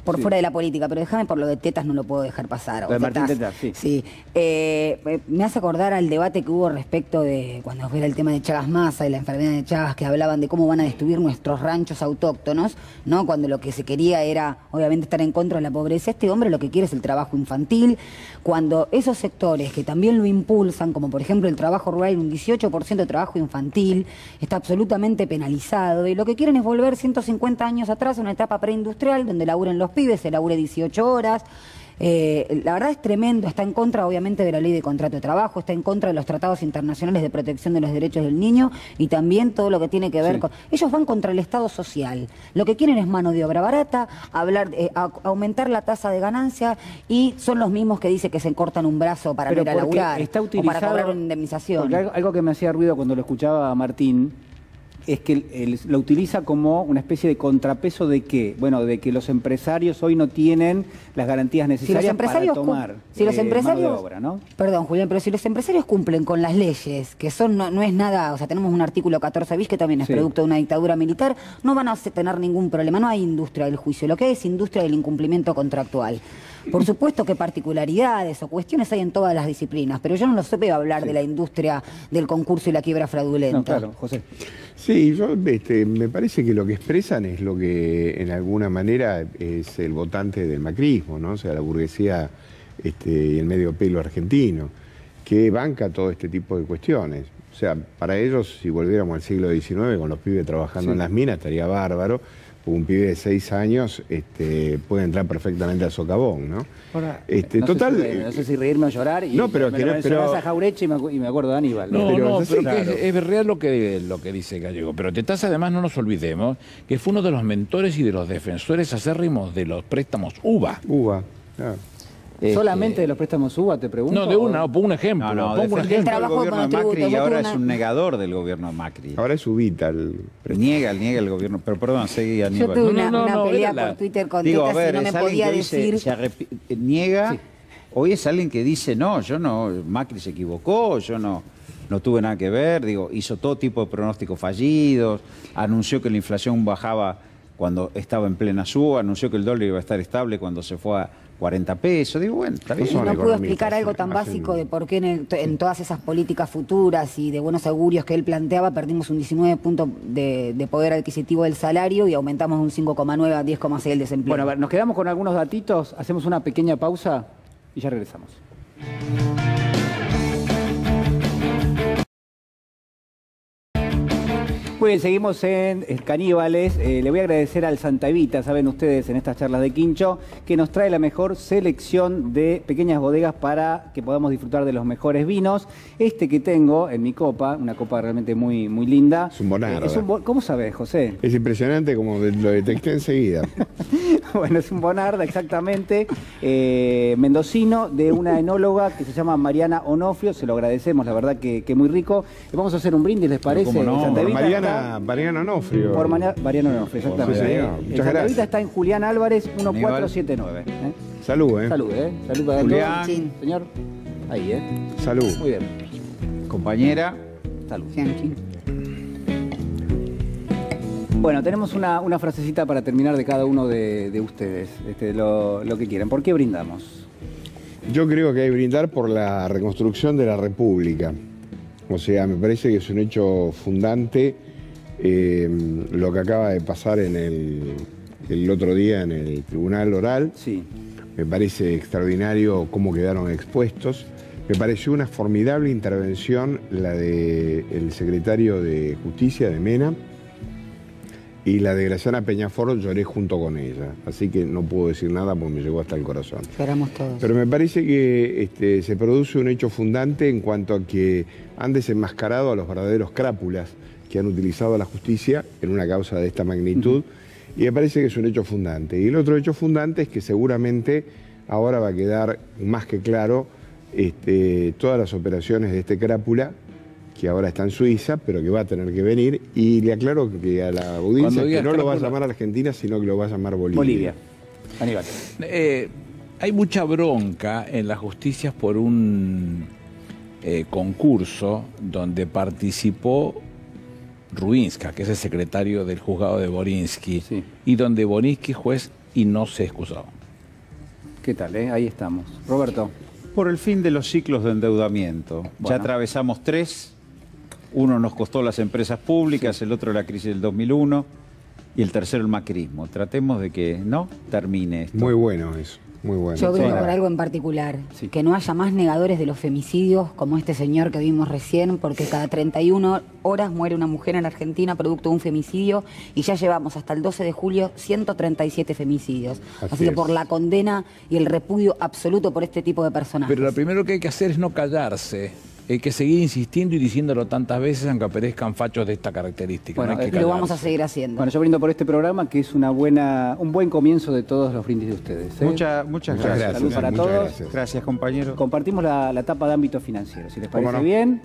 por fuera de la política. Pero déjame, por lo de tetas no lo puedo dejar pasar. Lo de Martín Tetas, sí. Sí. Me hace acordar al debate que hubo respecto de cuando era el tema de Chagas Massa y la enfermedad de Chagas, que hablaban de cómo van a destruir nuestros ranchos autóctonos, ¿no? Cuando lo que se quería era, obviamente, estar en contra de la pobreza. Este hombre lo que quiere es el trabajo infantil. Cuando esos sectores que también lo impulsan, como por ejemplo el trabajo rural, un 18% de trabajo infantil, está absolutamente penalizado, y lo que quieren es volver 150 años atrás a una etapa preindustrial donde laburen los pibes, se labure 18 horas. La verdad es tremendo, está en contra obviamente de la ley de contrato de trabajo, está en contra de los tratados internacionales de protección de los derechos del niño y también todo lo que tiene que ver con... Ellos van contra el Estado social, lo que quieren es mano de obra barata, aumentar la tasa de ganancia, y son los mismos que dicen que se cortan un brazo para no ir a laburar o para cobrar una indemnización. Algo que me hacía ruido cuando lo escuchaba a Martín es que lo utiliza como una especie de contrapeso de que, bueno, de que los empresarios hoy no tienen las garantías necesarias para tomar mano de obra, ¿no? Perdón, Julián, pero si los empresarios cumplen con las leyes, que son no es nada, o sea, tenemos un artículo 14 bis que también es producto de una dictadura militar, no van a tener ningún problema, no hay industria del juicio, lo que hay es industria del incumplimiento contractual. Por supuesto que particularidades o cuestiones hay en todas las disciplinas, pero yo no lo sé hablar de la industria del concurso y la quiebra fraudulenta. No, claro, José. Sí, me parece que lo que expresan es lo que en alguna manera es el votante del macrismo, ¿no? O sea, la burguesía y el medio pelo argentino, que banca todo este tipo de cuestiones. O sea, para ellos, si volviéramos al siglo XIX con los pibes trabajando en las minas, estaría bárbaro. Un pibe de 6 años puede entrar perfectamente al socavón, ¿no? Ahora, total, no sé si reírme o llorar, y no, pero me mencionás a Jaureche y me acuerdo de Aníbal. Pero es real lo que dice Gallego. Pero Tetas, además, no nos olvidemos que fue uno de los mentores y de los defensores acérrimos de los préstamos UBA. UBA, claro. ¿Solamente de los préstamos UBA, te pregunto? No, pongo un ejemplo. Pongo un ejemplo del gobierno de Macri y ahora es un negador del gobierno de Macri. Ahora es Ubita. Niega el gobierno. Pero perdón, seguí, Aníbal. Yo tuve una pelea por Twitter con Tetas y no me podía decir... Niega. Sí. Hoy es alguien que dice, Macri se equivocó, yo no tuve nada que ver, hizo todo tipo de pronósticos fallidos, anunció que la inflación bajaba cuando estaba en plena suba, anunció que el dólar iba a estar estable cuando se fue a 40 pesos, bueno, está bien. No pudo explicar algo tan básico de por qué en todas esas políticas futuras y de buenos augurios que él planteaba perdimos un 19 puntos de poder adquisitivo del salario y aumentamos un 5,9 a 10,6 el desempleo. Bueno, a ver, nos quedamos con algunos datitos, hacemos una pequeña pausa y ya regresamos. Muy bien, seguimos en Caníbales. Le voy a agradecer al Santa Evita, saben ustedes, en estas charlas de Quincho, que nos trae la mejor selección de pequeñas bodegas para que podamos disfrutar de los mejores vinos. Este que tengo en mi copa, una copa realmente muy, muy linda. Es un Bonarda. ¿Cómo sabes, José? Es impresionante como lo detecté enseguida. Bueno, es un Bonarda, exactamente. Mendocino, de una enóloga que se llama Mariana Onofrio. Se lo agradecemos, la verdad que muy rico. Vamos a hacer un brindis, ¿les parece? ¿Cómo no? Santa Evita Mariana Onofrio. Por Mariana Onofrio, exactamente. Sí, señor. Muchas Santa gracias. Evita está en Julián Álvarez, 1479. Salud, Salud, Salud para Julián. todos. Señor. Ahí, Salud. Muy bien. Compañera. Salud. Bueno, tenemos una frasecita para terminar de cada uno de ustedes, lo que quieran. ¿Por qué brindamos? Yo creo que hay que brindar por la reconstrucción de la República. O sea, me parece que es un hecho fundante lo que acaba de pasar en el otro día en el Tribunal Oral. Sí. Me parece extraordinario cómo quedaron expuestos. Me pareció una formidable intervención la del secretario de Justicia, de Mena, y la de Graciana Peñafort. Lloré junto con ella, así que no puedo decir nada porque me llegó hasta el corazón. Esperamos todos. Pero me parece que se produce un hecho fundante en cuanto a que han desenmascarado a los verdaderos crápulas que han utilizado a la justicia en una causa de esta magnitud, y me parece que es un hecho fundante. Y el otro hecho fundante es que seguramente ahora va a quedar más que claro todas las operaciones de este crápula, que ahora está en Suiza, pero que va a tener que venir. Y le aclaro que a la audiencia que no lo va a llamar Argentina, sino que lo va a llamar Bolivia. Bolivia. Aníbal. Hay mucha bronca en las justicias por un concurso donde participó Ruinska, que es el secretario del juzgado de Borinsky, sí, y donde Borinsky juez y no se excusó. ¿Qué tal? Ahí estamos. Roberto. Por el fin de los ciclos de endeudamiento. Bueno. Ya atravesamos 3. Uno nos costó las empresas públicas, sí, el otro la crisis del 2001 y el tercero el macrismo. Tratemos de que no termine esto. Muy bueno eso, muy bueno. Yo brindo por algo en particular, que no haya más negadores de los femicidios como este señor que vimos recién, porque cada 31 horas muere una mujer en la Argentina producto de un femicidio y ya llevamos hasta el 12 de julio 137 femicidios. Así que por la condena y el repudio absoluto por este tipo de personajes. Pero lo primero que hay que hacer es no callarse. Hay que seguir insistiendo y diciéndolo tantas veces aunque aparezcan fachos de esta característica. Bueno, no hay que lo callarse. vamos a seguir haciendo. Bueno, yo brindo por este programa, que es un buen comienzo de todos los brindis de ustedes. Muchas gracias. Salud para muchas todos. gracias. Gracias, compañero. Compartimos la etapa de ámbito financiero, si les ¿Cómo parece no? bien.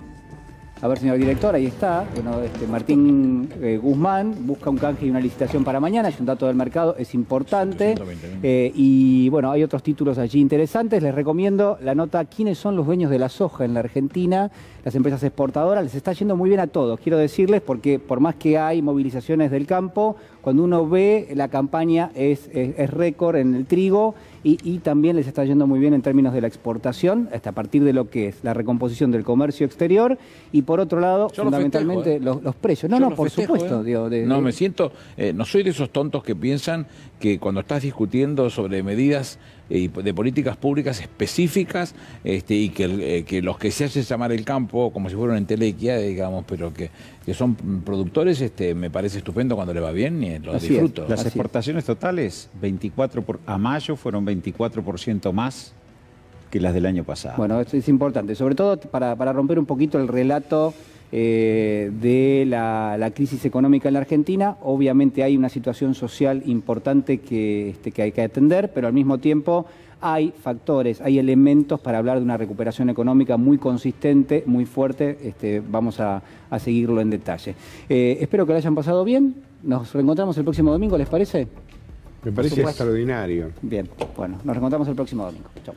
A ver, señor director, ahí está. Bueno, Martín Guzmán busca un canje y una licitación para mañana. Es un dato del mercado, es importante. Y bueno, hay otros títulos allí interesantes. Les recomiendo la nota ¿Quiénes son los dueños de la soja en la Argentina? Las empresas exportadoras. Les está yendo muy bien a todos, quiero decirles, porque por más que hay movilizaciones del campo, cuando uno ve la campaña es récord en el trigo y también les está yendo muy bien en términos de la exportación, hasta a partir de lo que es la recomposición del comercio exterior y por otro lado, Yo fundamentalmente lo festejo, los precios. Yo No, lo por festejo, supuesto. No, me siento, no soy de esos tontos que piensan que cuando estás discutiendo sobre medidas de políticas públicas específicas y que los que se hacen llamar el campo como si fuera una entelequia, digamos, pero que son productores, me parece estupendo cuando le va bien y lo Así disfruto. es. Las exportaciones totales, a mayo fueron 24% más que las del año pasado. Bueno, esto es importante, sobre todo para romper un poquito el relato de la crisis económica en la Argentina. Obviamente hay una situación social importante que hay que atender, pero al mismo tiempo hay factores, hay elementos para hablar de una recuperación económica muy consistente, muy fuerte. Vamos a seguirlo en detalle. Espero que lo hayan pasado bien. Nos reencontramos el próximo domingo, ¿les parece? Me parece extraordinario. Bien, bueno, nos reencontramos el próximo domingo. Chao.